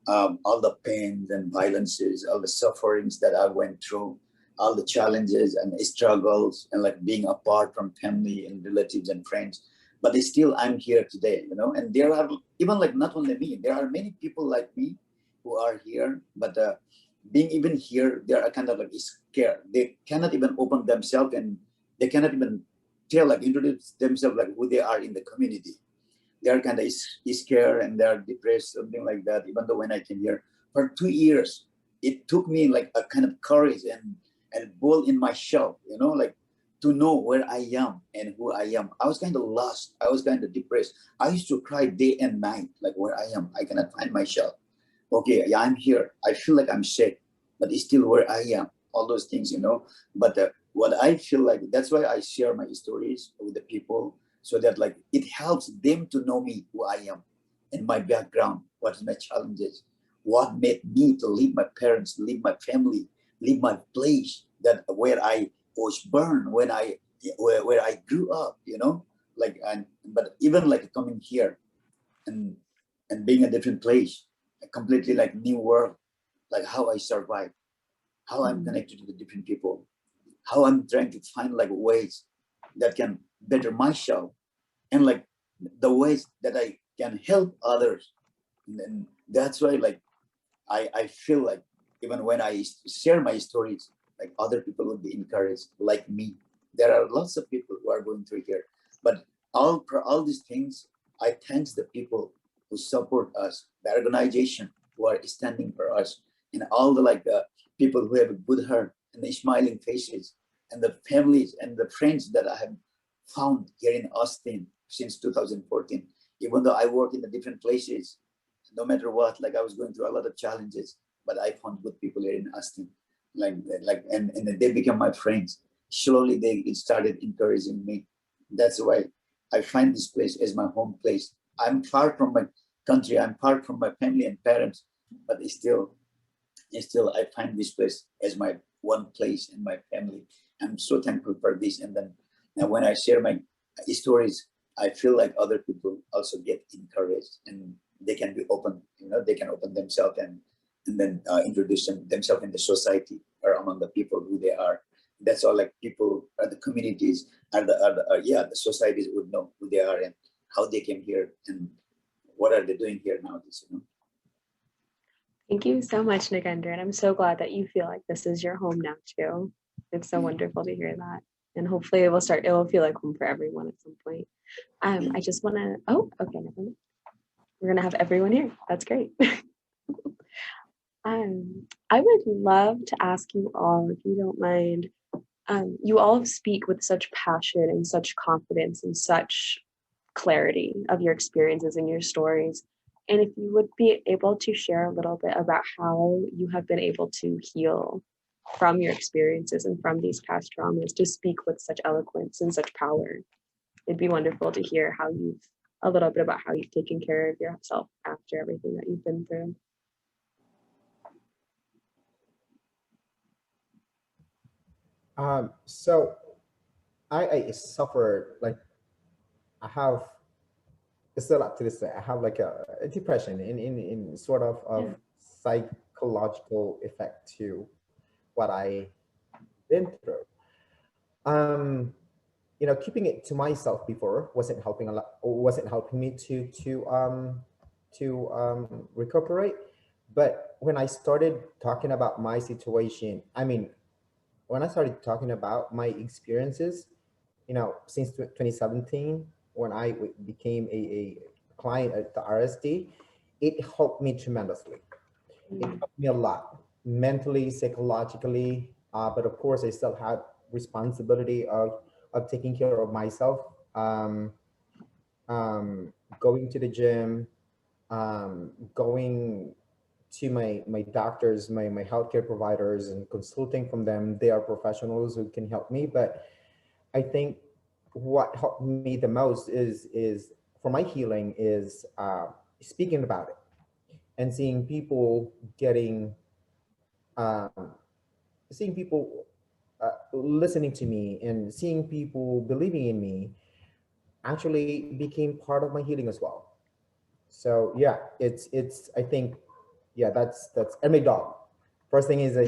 all the pains and violences, all the sufferings that I went through, all the challenges and struggles and like being apart from family and relatives and friends. But still I'm here today, you know, and there are even like not only me, there are many people like me who are here, but being even here, they are kind of like scared. They cannot even open themselves, and they cannot even tell, like introduce themselves, like who they are in the community. They are kind of scared and they are depressed, something like that. Even though when I came here for 2 years, it took me like a kind of courage and bull in my shell, you know, like to know where I am and who I am. I was kind of lost. I was kind of depressed. I used to cry day and night, like where I am. I cannot find myself. Okay, yeah, I'm here. I feel like I'm sick, but it's still where I am. All those things, you know. But what I feel like, that's why I share my stories with the people, so that like it helps them to know me, who I am, and my background, what is my challenges, what made me to leave my parents, leave my family, leave my place that where I was born, where I grew up, you know. Like, and but even like coming here and being a different place, a completely like new world, like how I survive, how I'm connected to the different people, how I'm trying to find like ways that can better myself, and like the ways that I can help others. And then that's why like I feel like even when I share my stories, like other people would be encouraged like me. There are lots of people who are going through here, but for all these things, I thanks the people who support us, the organization who are standing for us, and all the like the people who have a good heart and the smiling faces, and the families and the friends that I have found here in Austin since 2014. Even though I work in the different places, no matter what, like I was going through a lot of challenges, but I found good people here in Austin, and they become my friends. Slowly, they started encouraging me. That's why I find this place as my home place. I'm far from my country. I'm far from my family and parents, but still, I find this place as my one place in my family. I'm so thankful for this. And then now when I share my stories, I feel like other people also get encouraged, and they can be open, you know, they can open themselves and then introduce themselves in the society or among the people who they are. That's all, like people or the communities the societies would know who they are and how they came here and what are they doing here nowadays, you know. Thank you so much, Nagendra. And I'm so glad that you feel like this is your home now too. It's so wonderful to hear that. And hopefully it will feel like home for everyone at some point. I just want to, okay, never mind. We're going to have everyone here. That's great. I would love to ask you all, if you don't mind, you all speak with such passion and such confidence and such clarity of your experiences and your stories. And if you would be able to share a little bit about how you have been able to heal from your experiences and from these past traumas, to speak with such eloquence and such power. It'd be wonderful to hear a little bit about how you've taken care of yourself after everything that you've been through. So I suffered, like, I have, still up to this day, I have like a depression in sort of psychological effect to what I been through. You know, keeping it to myself before wasn't helping a lot, or wasn't helping me to recuperate. But when I started talking about my situation, I mean, when I started talking about my experiences, you know, since 2017, when I became a client at the RSD, it helped me tremendously. It helped me a lot, mentally, psychologically, but of course I still had responsibility of taking care of myself, going to the gym, going to my doctors, my healthcare providers, and consulting from them. They are professionals who can help me. But I think what helped me the most is for my healing is speaking about it and um, seeing people listening to me, and seeing people believing in me actually became part of my healing as well. So yeah, it's I think, yeah, that's and my dog. First thing is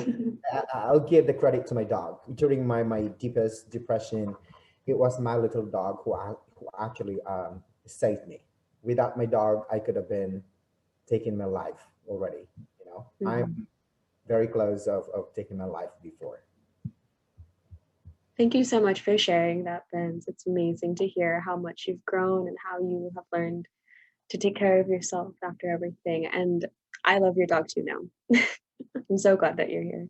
I'll give the credit to my dog. During my deepest depression, it was my little dog who actually saved me. Without my dog, I could have been taking my life already. You know, very close of taking my life before. Thank you so much for sharing that, Benz. It's amazing to hear how much you've grown and how you have learned to take care of yourself after everything. And I love your dog too now. I'm so glad that you're here.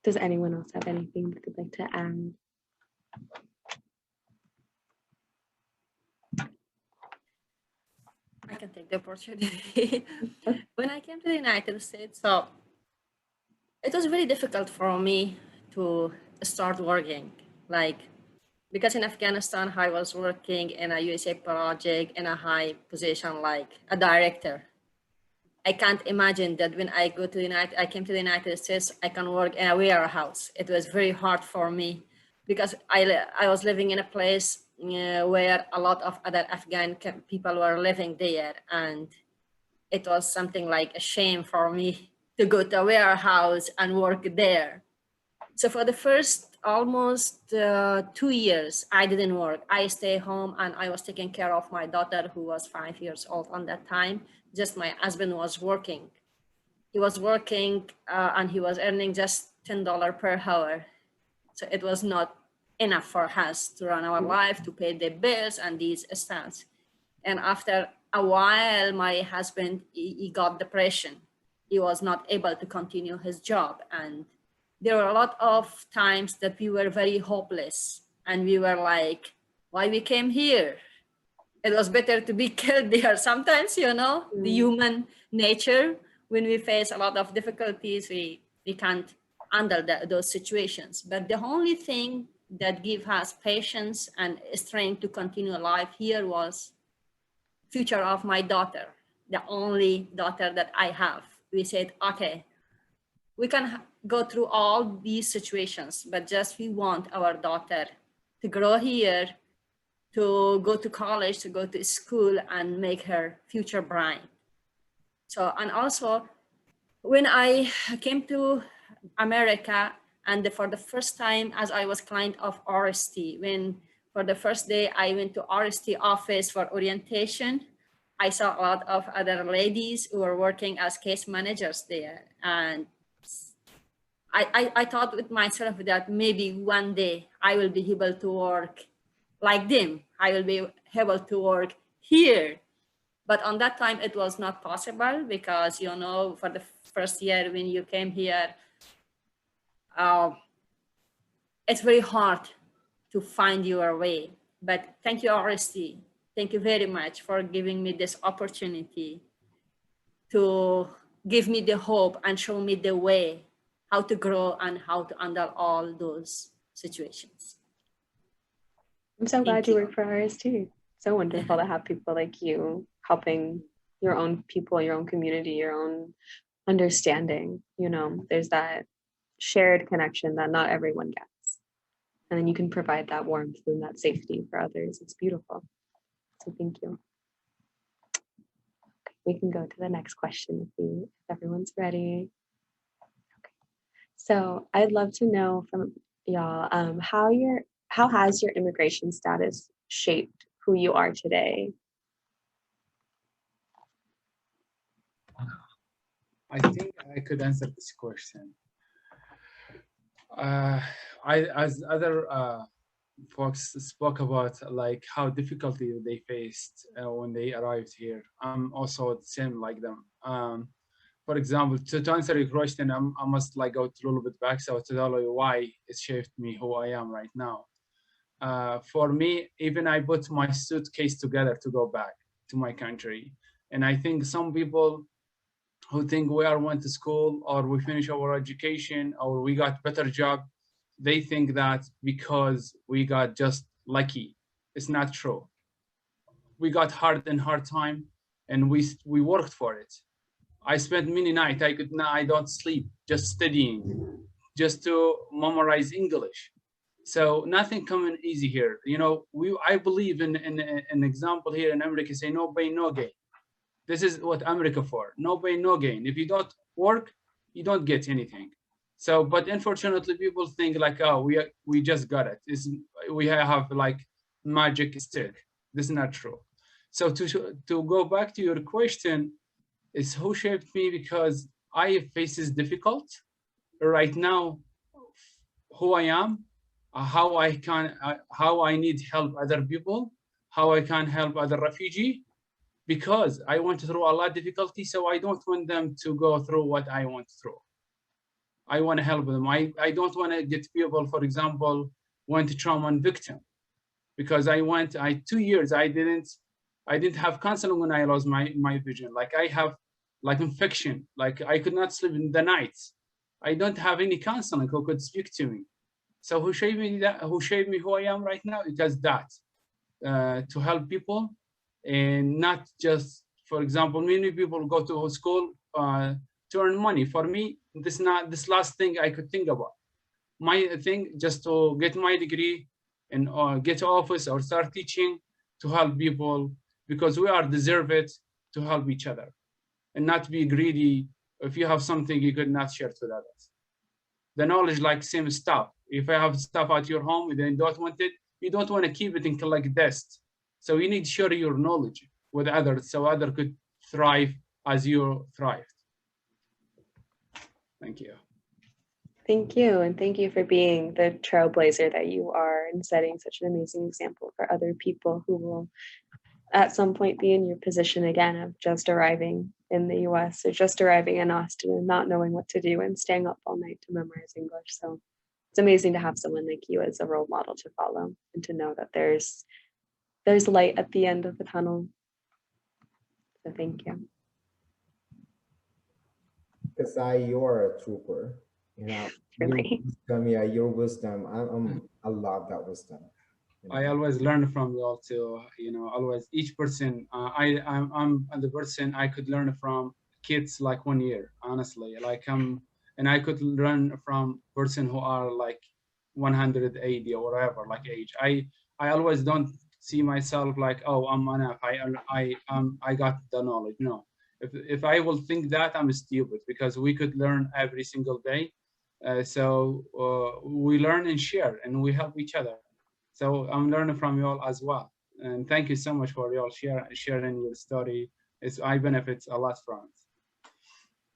Does anyone else have anything that they'd like to add? I can take the opportunity. When I came to the United States, so it was very difficult for me to start working. Like, because in Afghanistan, I was working in a USA project in a high position, like a director. I can't imagine that when I came to the United States, I can work in a warehouse. It was very hard for me because I was living in a place where a lot of other Afghan people were living there. And it was something like a shame for me to go to a warehouse and work there. So for the first almost 2 years, I didn't work. I stayed home and I was taking care of my daughter who was 5 years old on that time. Just my husband was working. He was working and he was earning just $10 per hour. So it was not enough for us to run our life, to pay the bills and these stuff. And after a while, my husband, he got depression. He was not able to continue his job. And there were a lot of times that we were very hopeless and we were like, why we came here? It was better to be killed there. Sometimes, you know, the human nature, when we face a lot of difficulties, we can't handle those situations. But the only thing that gave us patience and strength to continue life here was future of my daughter, the only daughter that I have. We said, okay, we can go through all these situations, but just we want our daughter to grow here, to go to college, to go to school and make her future bright. So, and also when I came to America and for the first time as I was client of RST, when for the first day I went to RST office for orientation, I saw a lot of other ladies who were working as case managers there. And I thought with myself that maybe one day I will be able to work like them. I will be able to work here. But on that time, it was not possible because, you know, for the first year when you came here, it's very hard to find your way. But thank you, RST. Thank you very much for giving me this opportunity to give me the hope and show me the way how to grow and how to handle all those situations. I'm so glad you work for RST. So wonderful to have people like you helping your own people, your own community, your own understanding. You know, there's that shared connection that not everyone gets. And then you can provide that warmth and that safety for others. It's beautiful. So thank you. Okay, we can go to the next question if everyone's ready. Okay. So I'd love to know from y'all how has your immigration status shaped who you are today? I think I could answer this question. As other folks spoke about, like how difficulty they faced when they arrived here, I'm also the same like them. For example, to answer your question, I must like go a little bit back so to tell you why it shaped me who I am right now. For me, even I put my suitcase together to go back to my country. And I think some people who think we are went to school or we finish our education or we got better job, they think that because we got just lucky. It's not true. We got hard time and we worked for it. I spent many nights, I don't sleep, just studying, just to memorize English. So nothing coming easy here. You know, I believe in an example here in America, say no pain, no gain. This is what America for, no pain, no gain. If you don't work, you don't get anything. So, but unfortunately, people think like, oh, we just got it. We have like magic stick. This is not true. So to go back to your question, is who shaped me, because I faces difficult right now, who I am, how I need help other people, how I can help other refugee, because I went through a lot of difficulty, so I don't want them to go through what I went through. I want to help them. I don't want to get people, for example, went trauma and victim, because I 2 years, I didn't have counseling when I lost my vision. Like I have like infection, like I could not sleep in the nights. I don't have any counseling who could speak to me. So who shaped me who I am right now? It does that, to help people, and not just, for example, many people go to school to earn money. For me, this last thing I could think about. My thing just to get my degree and get office or start teaching to help people, because we are deserve it to help each other and not be greedy. If you have something, you could not share to others. The knowledge, like same stuff. If I have stuff at your home and you don't want it, you don't want to keep it and collect dust. So you need to share your knowledge with others so others could thrive as you thrived. Thank you. Thank you. And thank you for being the trailblazer that you are and setting such an amazing example for other people who will at some point be in your position again of just arriving in the US or just arriving in Austin and not knowing what to do and staying up all night to memorize English. So it's amazing to have someone like you as a role model to follow and to know that there's light at the end of the tunnel. So thank you. Qusay, you're a trooper. You know, Really. your wisdom. I love that wisdom. You know? I always learn from you all too. You know, always each person. I'm the person I could learn from kids like 1 year, honestly. Like and I could learn from person who are like 180 or whatever, like age. I always don't see myself like, oh, I'm enough. I got the knowledge. No, if I will think that, I'm stupid, because we could learn every single day. So we learn and share, and we help each other. So I'm learning from you all as well. And thank you so much for you all sharing your story. I benefit a lot from it.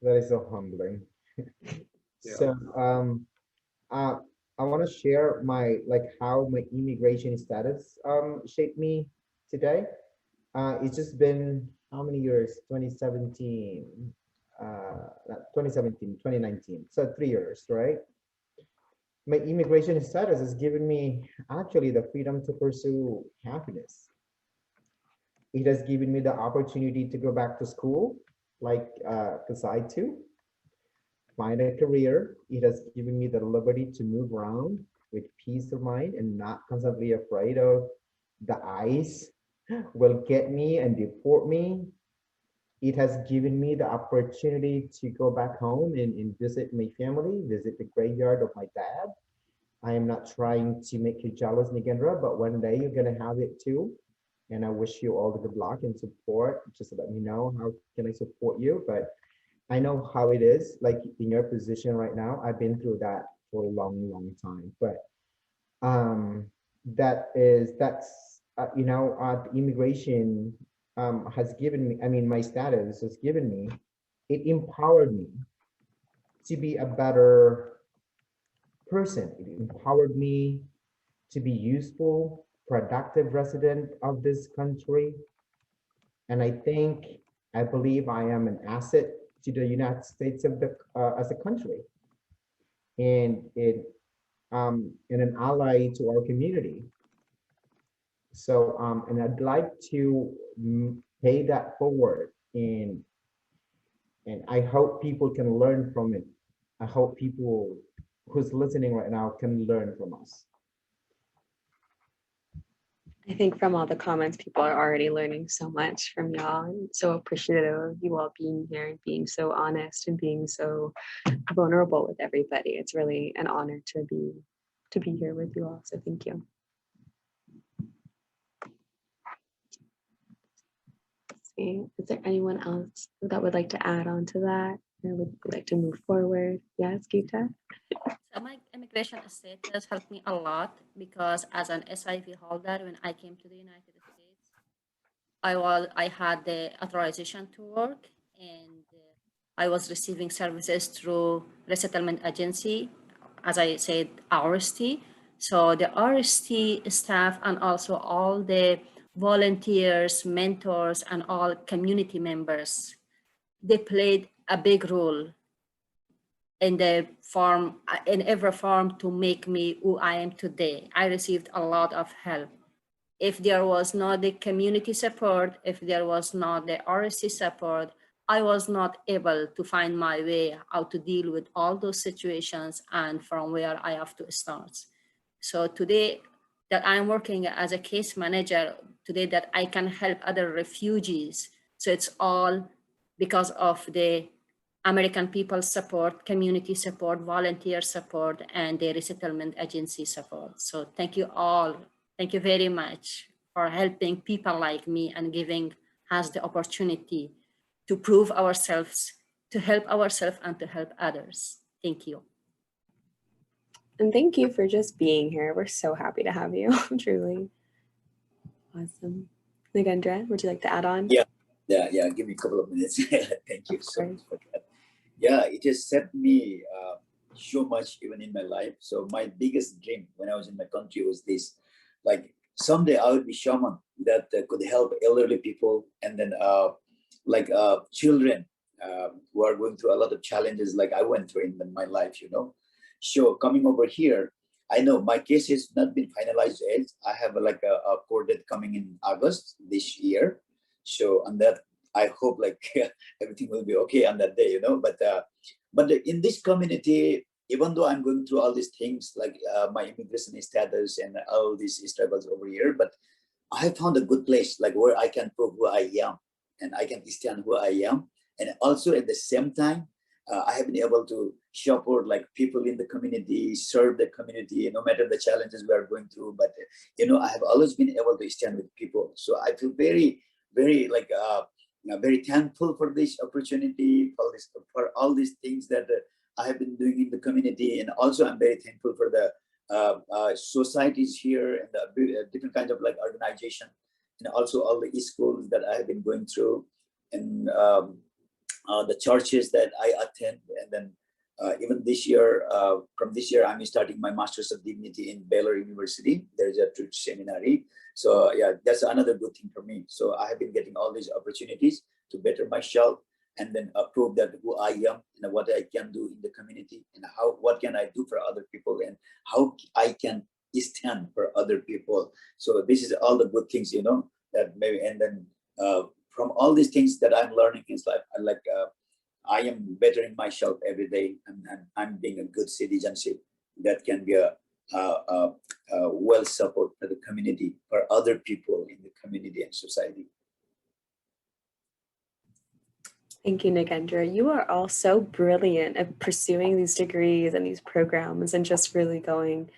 That is so humbling. Yeah. So I want to share how my immigration status shaped me today. It's just been how many years? 2017, 2019. So 3 years, right? My immigration status has given me actually the freedom to pursue happiness. It has given me the opportunity to go back to school, like Qusay too, find a career. It has given me the liberty to move around with peace of mind and not constantly afraid of the ICE will get me and deport me. It has given me the opportunity to go back home and visit my family, visit the graveyard of my dad. I am not trying to make you jealous, Nagendra, but one day you're gonna have it too. And I wish you all the good luck and support. Just let me know how can I support you. But I know how it is, like in your position right now. I've been through that for a long, long time. But immigration has given me, I mean, my status has given me, it empowered me to be a better person. It empowered me to be useful, productive resident of this country. And I believe I am an asset to the United States as a country, and an ally to our community. So, and I'd like to pay that forward, and I hope people can learn from it. I hope people who's listening right now can learn from us. I think from all the comments, people are already learning so much from y'all, and so appreciative of you all being here and being so honest and being so vulnerable with everybody. It's really an honor to be here with you all. So thank you. Let's see, is there anyone else that would like to add on to that, or would like to move forward? Yes, Gita. So my immigration status helped me a lot because as an SIV holder, when I came to the United States, I had the authorization to work, and I was receiving services through resettlement agency, as I said, RST. So the RST staff and also all the volunteers, mentors, and all community members, they played a big role in the farm, in every farm, to make me who I am today. I received a lot of help. If there was not the community support, if there was not the RSC support, I was not able to find my way how to deal with all those situations and from where I have to start. So today that I'm working as a case manager, today that I can help other refugees. So it's all because of the American people support, community support, volunteer support, and the resettlement agency support. So thank you all. Thank you very much for helping people like me and giving us the opportunity to prove ourselves, to help ourselves and to help others. Thank you. And thank you for just being here. We're so happy to have you, truly. Awesome. Nagendra, would you like to add on? Yeah. Give me a couple of minutes. Thank you so much for that. Yeah, it has set me so much even in my life. So my biggest dream when I was in my country was this, like someday I would be shaman that could help elderly people, and then children who are going through a lot of challenges like I went through in my life, you know. So coming over here, I know my case has not been finalized yet. I have a court date coming in August this year. So on that, I hope everything will be okay on that day, you know. But in this community, even though I'm going through all these things like my immigration status and all these struggles over here, but I have found a good place like where I can prove who I am and I can stand who I am. And also at the same time, I have been able to support like people in the community, serve the community, no matter the challenges we are going through. But you know, I have always been able to stand with people. So I feel very, very very thankful for this opportunity, for all these things that I have been doing in the community. And also I'm very thankful for the societies here and the different kinds of like organization, and also all the schools that I have been going through, and the churches that I attend. And then even this year, from this year, I'm starting my Master's of Divinity in Baylor University. There's a truth seminary. So yeah, that's another good thing for me. So I have been getting all these opportunities to better myself, and then prove that who I am and what I can do in the community, and what can I do for other people, and how I can stand for other people. So this is all the good things, you know, that maybe. And then from all these things that I'm learning in life, I am bettering myself every day, and I'm being a good citizenship that can be a well support for the community, for other people in the community and society. Thank you, Nagendra. You are all so brilliant at pursuing these degrees and these programs and just really going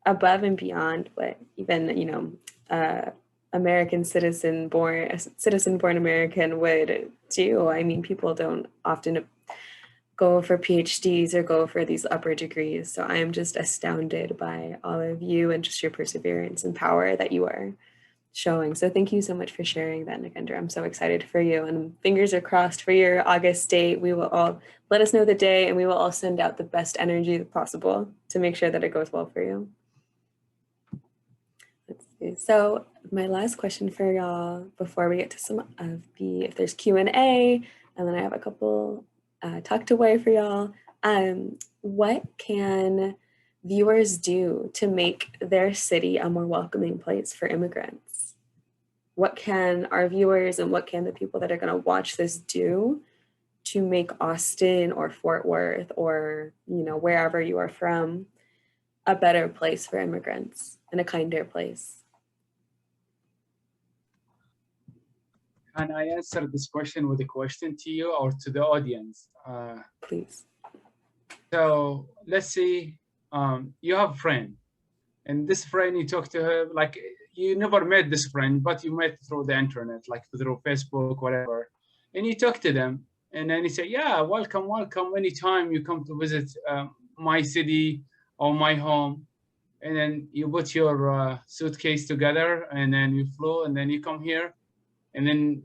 above and beyond what even, you know, American citizen-born American would do. I mean, people don't often go for PhDs or go for these upper degrees. So I am just astounded by all of you and just your perseverance and power that you are showing. So thank you so much for sharing that, Nagendra. I'm so excited for you, and fingers are crossed for your August date. We will all let us know the day, and we will all send out the best energy possible to make sure that it goes well for you. Let's see. So my last question for y'all before we get to some of if there's Q&A, and then I have a couple tucked away for y'all. What can viewers do to make their city a more welcoming place for immigrants? What can our viewers and what can the people that are going to watch this do to make Austin or Fort Worth or, you know, wherever you are from a better place for immigrants and a kinder place? Can I answer this question with a question to you or to the audience? Please. So let's say you have a friend, and this friend, you talk to her, like you never met this friend, but you met through the internet, like through Facebook, whatever. And you talk to them, and then you say, yeah, welcome, welcome. Anytime you come to visit my city or my home. And then you put your suitcase together, and then you flew, and then you come here. And then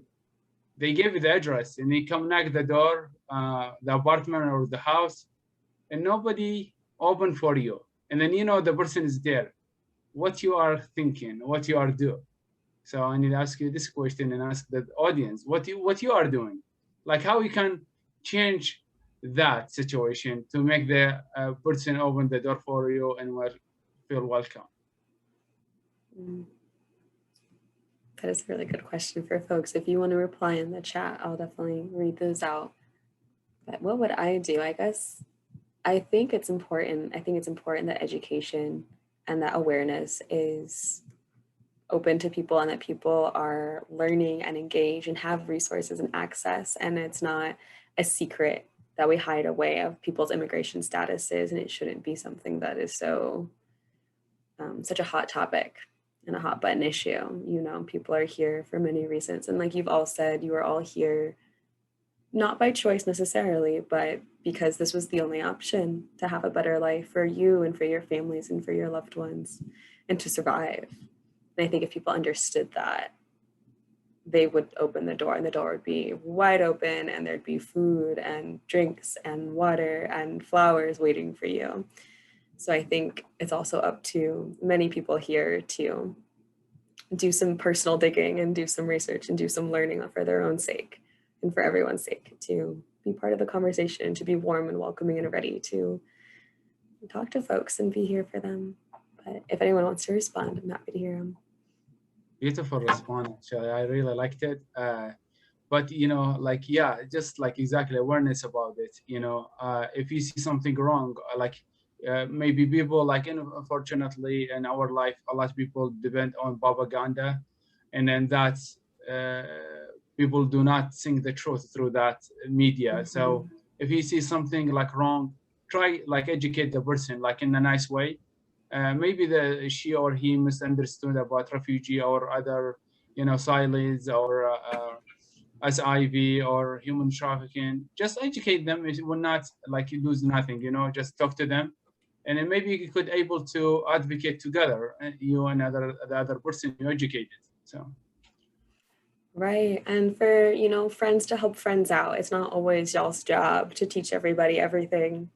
they give you the address, and they come knock the door, the apartment or the house, and nobody open for you. And then you know the person is there. What you are thinking, what you are doing. So I need to ask you this question and ask the audience, what you are doing, like how you can change that situation to make the person open the door for you and feel welcome. That is a really good question for folks. If you want to reply in the chat, I'll definitely read those out. But what would I do? I guess I think it's important. I think it's important that education and that awareness is open to people and that people are learning and engaged and have resources and access. And it's not a secret that we hide away of people's immigration statuses. And it shouldn't be something that is so such a hot topic and a hot button issue. You know, people are here for many reasons. And like you've all said, you are all here not by choice necessarily, but because this was the only option to have a better life for you and for your families and for your loved ones and to survive. And I think if people understood that, they would open the door and the door would be wide open and there'd be food and drinks and water and flowers waiting for you. So I think it's also up to many people here to do some personal digging and do some research and do some learning for their own sake and for everyone's sake, to be part of the conversation, to be warm and welcoming and ready to talk to folks and be here for them. But if anyone wants to respond, I'm happy to hear them. Beautiful response, actually. I really liked it. But, you know, like, yeah, just like exactly awareness about it. You know, if you see something wrong, like maybe people, like, unfortunately in our life, a lot of people depend on propaganda. And then that's, people do not think the truth through that media. So if you see something like wrong, try like educate the person, like in a nice way. Maybe she or he misunderstood about refugee or other, you know, Salih or SIV or human trafficking. Just educate them. It will not like you lose nothing, you know, just talk to them. And then maybe you could able to advocate together, you and the other person you educated. So. Right. And for, you know, friends to help friends out. It's not always y'all's job to teach everybody everything.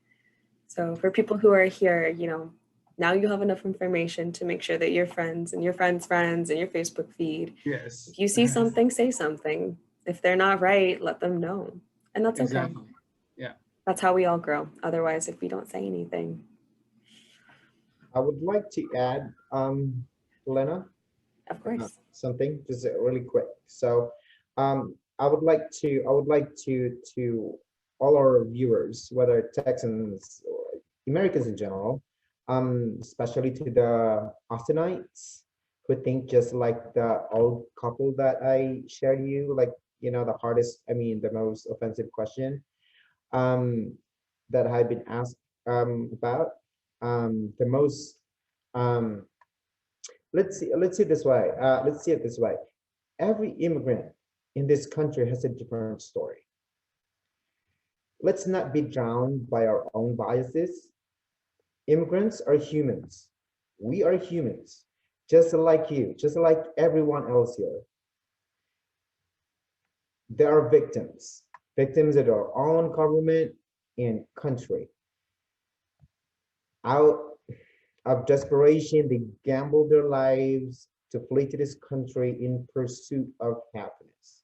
So for people who are here, you know, now you have enough information to make sure that your friends and your friends' friends and your Facebook feed. Yes. If you see something, say something. If they're not right, let them know. And that's exactly. okay. Yeah. That's how we all grow. Otherwise, if we don't say anything. I would like to add, Lena. Of course. Something just really quick. So I would like to all our viewers, whether Texans or Americans in general, especially to the Austinites who think just like the old couple that I shared you, like, you know, the most offensive question that I've been asked about. The most let's see it this way. Let's see it this way. Every immigrant in this country has a different story. Let's not be drowned by our own biases. Immigrants are humans. We are humans, just like you, just like everyone else here. There are victims of our own government and country. Out of desperation, they gamble their lives to flee to this country in pursuit of happiness,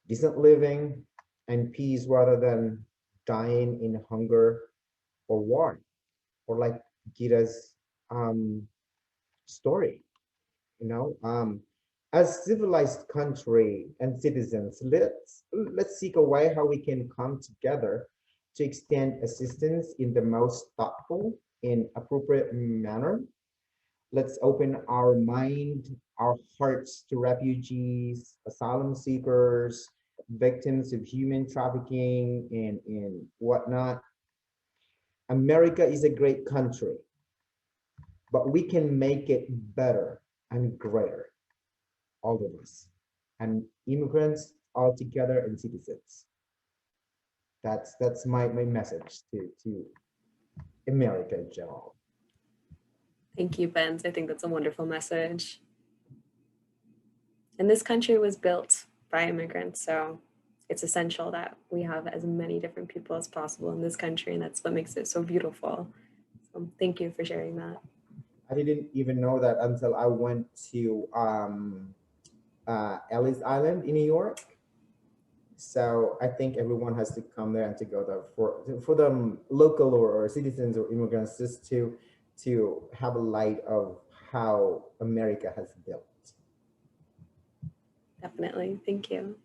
decent living, and peace rather than dying in hunger or war, or like Gita's story. You know, as civilized country and citizens, let's seek a way how we can come together to extend assistance in the most thoughtful and appropriate manner. Let's open our mind, our hearts to refugees, asylum seekers, victims of human trafficking and whatnot. America is a great country, but we can make it better and greater, all of us, and immigrants all together and citizens. That's my message to America in general. Thank you, Benz. I think that's a wonderful message. And this country was built by immigrants, so it's essential that we have as many different people as possible in this country, and that's what makes it so beautiful. So thank you for sharing that. I didn't even know that until I went to Ellis Island in New York. So I think everyone has to come there and to go there for the local or citizens or immigrants, just to have a light of how America has built. Definitely. Thank you.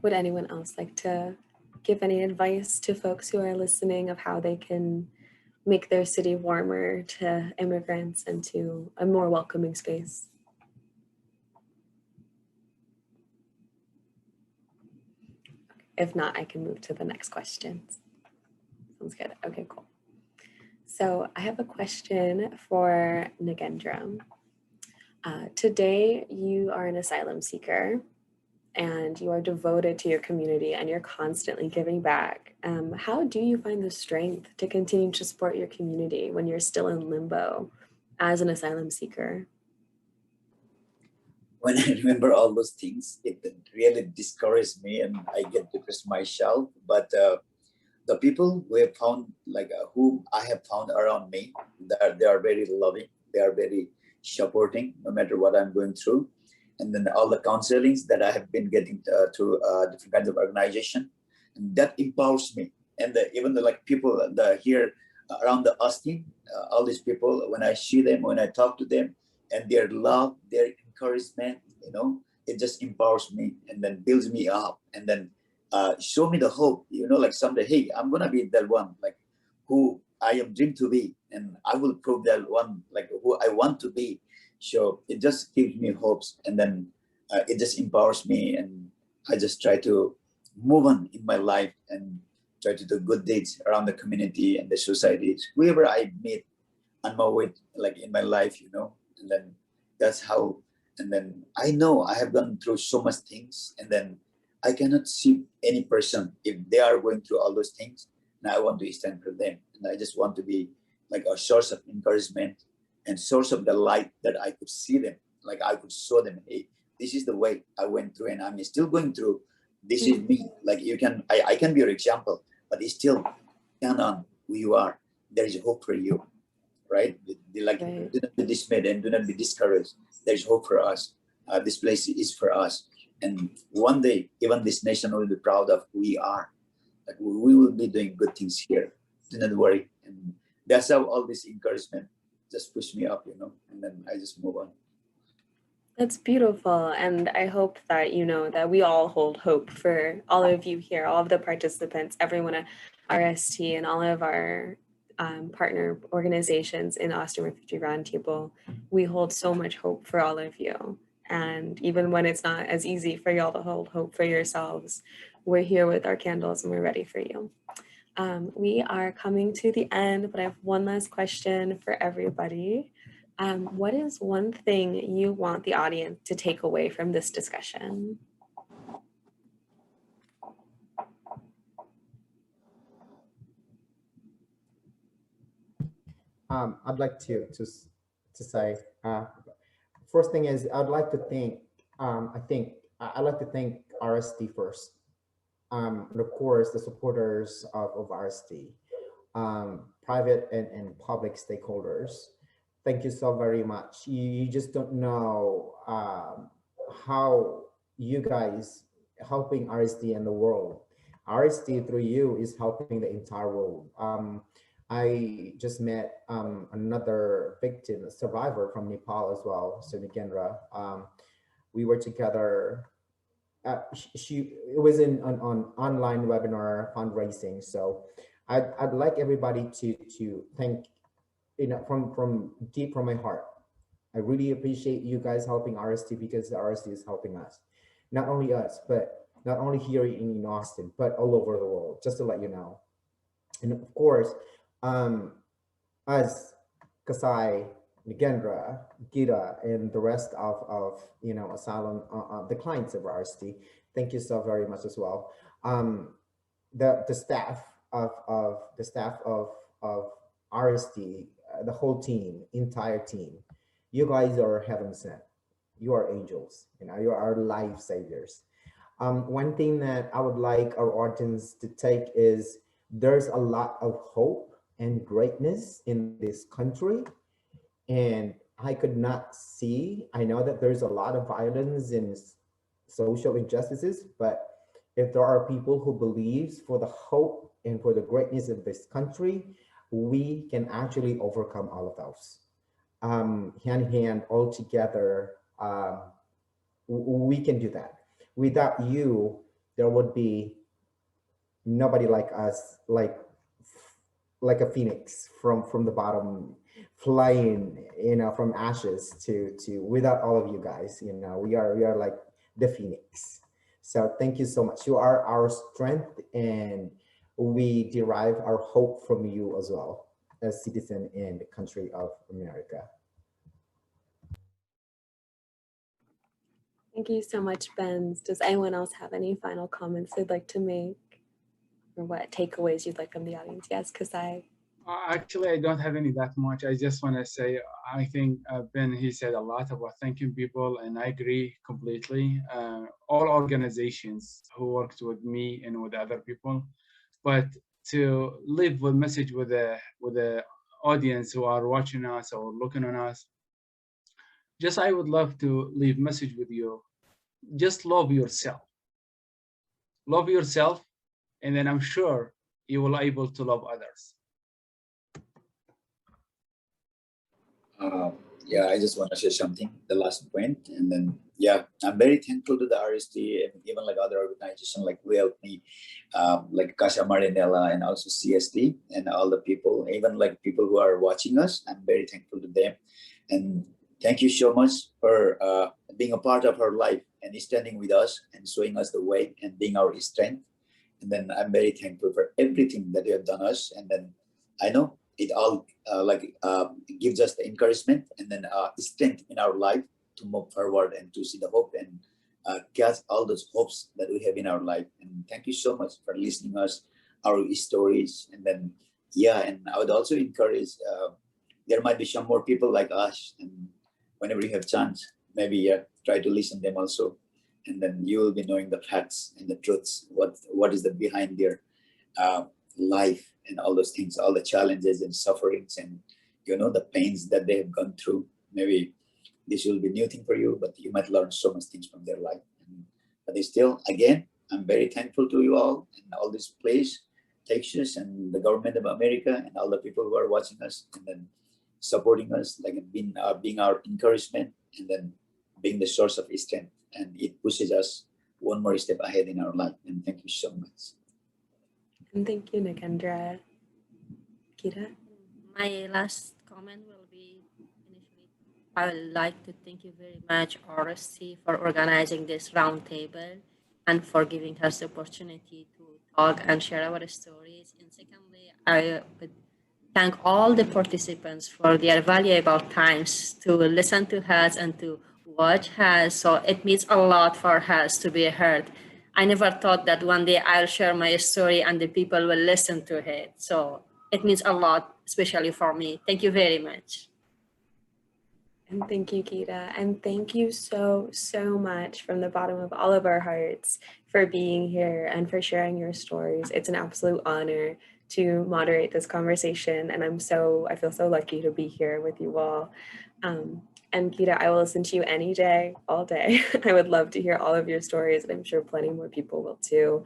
Would anyone else like to give any advice to folks who are listening of how they can make their city warmer to immigrants and to a more welcoming space? If not, I can move to the next questions. Sounds good. Okay, cool. So I have a question for Nagendra. Today, you are an asylum seeker and you are devoted to your community and you're constantly giving back. How do you find the strength to continue to support your community when you're still in limbo as an asylum seeker? When I remember all those things, it really discourages me and I get depressed myself. But the people we have found, who I have found around me, they are very loving. They are very supporting, no matter what I'm going through. And then all the counselings that I have been getting through different kinds of organization, and that empowers me. And even the people here around the Austin, all these people, when I see them, when I talk to them, and their love, their encouragement, it just empowers me and then builds me up and then show me the hope, like someday, hey, I'm gonna be that one, like who I am dreamed to be, and I will prove that one, like who I want to be. So it just gives me hopes, and then it just empowers me, and I just try to move on in my life and try to do good deeds around the community and the societies, whoever I meet on my way, like in my life, and then that's how. And then I know I have gone through so much things, and then I cannot see any person if they are going through all those things. And I want to stand for them, and I just want to be like a source of encouragement and source of the light that I could see them, like I could show them, hey, this is the way I went through, and I'm still going through. This is me. Like I can be your example, but it's still stand on who you are. There is hope for you, right? Right. Do not be dismayed and do not be discouraged. There's hope for us. This place is for us, and one day, even this nation will be proud of who we are. Like we will be doing good things here. Do not worry. And that's how all this encouragement just push me up, and then I just move on. That's beautiful. And I hope that you know that we all hold hope for all of you here, all of the participants, everyone at RST, and all of our partner organizations in Austin Refugee Roundtable. We hold so much hope for all of you. And even when it's not as easy for y'all to hold hope for yourselves, we're here with our candles and we're ready for you. We are coming to the end, but I have one last question for everybody. What is one thing you want the audience to take away from this discussion? I'd like to say, first thing is I'd like to thank, I'd like to thank RST first, and of course the supporters of RST, private and public stakeholders. Thank you so very much. You just don't know how you guys helping RST and the world. RST through you is helping the entire world. I just met another victim, a survivor from Nepal as well, so Nagendra. We were together. It was in on online webinar fundraising. So I'd like everybody to thank, from deep from my heart. I really appreciate you guys helping RST, because the RST is helping us, not only us, but not only here in Austin, but all over the world. Just to let you know. And of course, as Qusay, Nagendra, Gita, and the rest of Asylum, the clients of RST, thank you so very much as well. The staff of RST, the whole team, entire team. You guys are heaven sent. You are angels. You know, you are life saviors. One thing that I would like our audience to take is there's a lot of hope and greatness in this country. And I could not see, I know that there's a lot of violence and social injustices, but if there are people who believes for the hope and for the greatness of this country, we can actually overcome all of those. Hand in hand, all together, we can do that. Without you, there would be nobody like us, like a phoenix from the bottom, flying, you know, from ashes to without all of you guys, you know, we are like the phoenix. So thank you so much. You are our strength, and we derive our hope from you as well as citizen in the country of America. Thank you so much, Benz. Does anyone else have any final comments they'd like to make? Or what takeaways you'd like from the audience? Yes, Qusay. Actually, I don't have any that much. I just want to say, I think Ben, he said a lot about thanking people, and I agree completely. All organizations who worked with me and with other people, but to leave a message with the audience who are watching us or looking on us, just I would love to leave message with you. Just love yourself. Love yourself, and then I'm sure you will be able to love others. Yeah, I just want to share something, the last point. And then, yeah, I'm very thankful to the RST and even like other organizations like who helped me, like Kasha Marinella and also CST and all the people, even like people who are watching us. I'm very thankful to them. And thank you so much for being a part of our life and standing with us and showing us the way and being our strength. And then I'm very thankful for everything that you have done us. And then I know it all gives us the encouragement and then strength in our life to move forward and to see the hope and catch all those hopes that we have in our life. And thank you so much for listening us, our stories. And then, yeah, and I would also encourage, there might be some more people like us, and whenever you have chance, maybe try to listen to them also. And then you will be knowing the facts and the truths, what is the behind their life and all those things, all the challenges and sufferings and, you know, the pains that they have gone through. Maybe this will be a new thing for you, but you might learn so much things from their life. But still, again, I'm very thankful to you all and all this place, Texas and the government of America and all the people who are watching us and then supporting us, like being our encouragement and then being the source of strength. And it pushes us one more step ahead in our life. And thank you so much. And thank you, Nagendra. Kira? My last comment will be initially, I would like to thank you very much, RSC, for organizing this roundtable and for giving us the opportunity to talk and share our stories. And secondly, I would thank all the participants for their valuable times to listen to us and to watch us. So it means a lot for us to be heard. I never thought that one day I'll share my story and the people will listen to it. So it means a lot, especially for me. Thank you very much. And thank you, Gita. And thank you so, so much from the bottom of all of our hearts for being here and for sharing your stories. It's an absolute honor to moderate this conversation. And I feel so lucky to be here with you all. And Gita, I will listen to you any day, all day. I would love to hear all of your stories, and I'm sure plenty more people will too.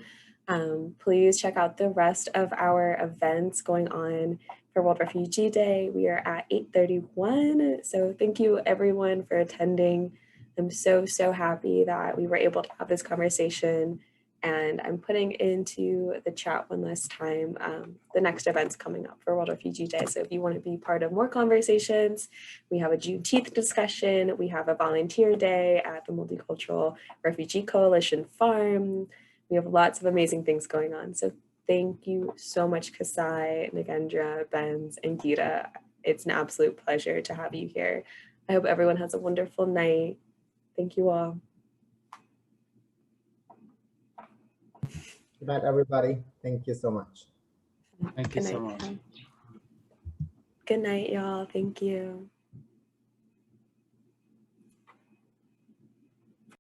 Please check out the rest of our events going on for World Refugee Day. We are at 8:31. So thank you everyone for attending. I'm so, so happy that we were able to have this conversation. And I'm putting into the chat one last time the next events coming up for World Refugee Day. So if you want to be part of more conversations, we have a Juneteenth discussion. We have a volunteer day at the Multicultural Refugee Coalition Farm. We have lots of amazing things going on. So thank you so much, Qusay, Nagendra, Benz, and Gita. It's an absolute pleasure to have you here. I hope everyone has a wonderful night. Thank you all. Good night, everybody. Thank you so much. Thank you so much. Good night, y'all. Thank you.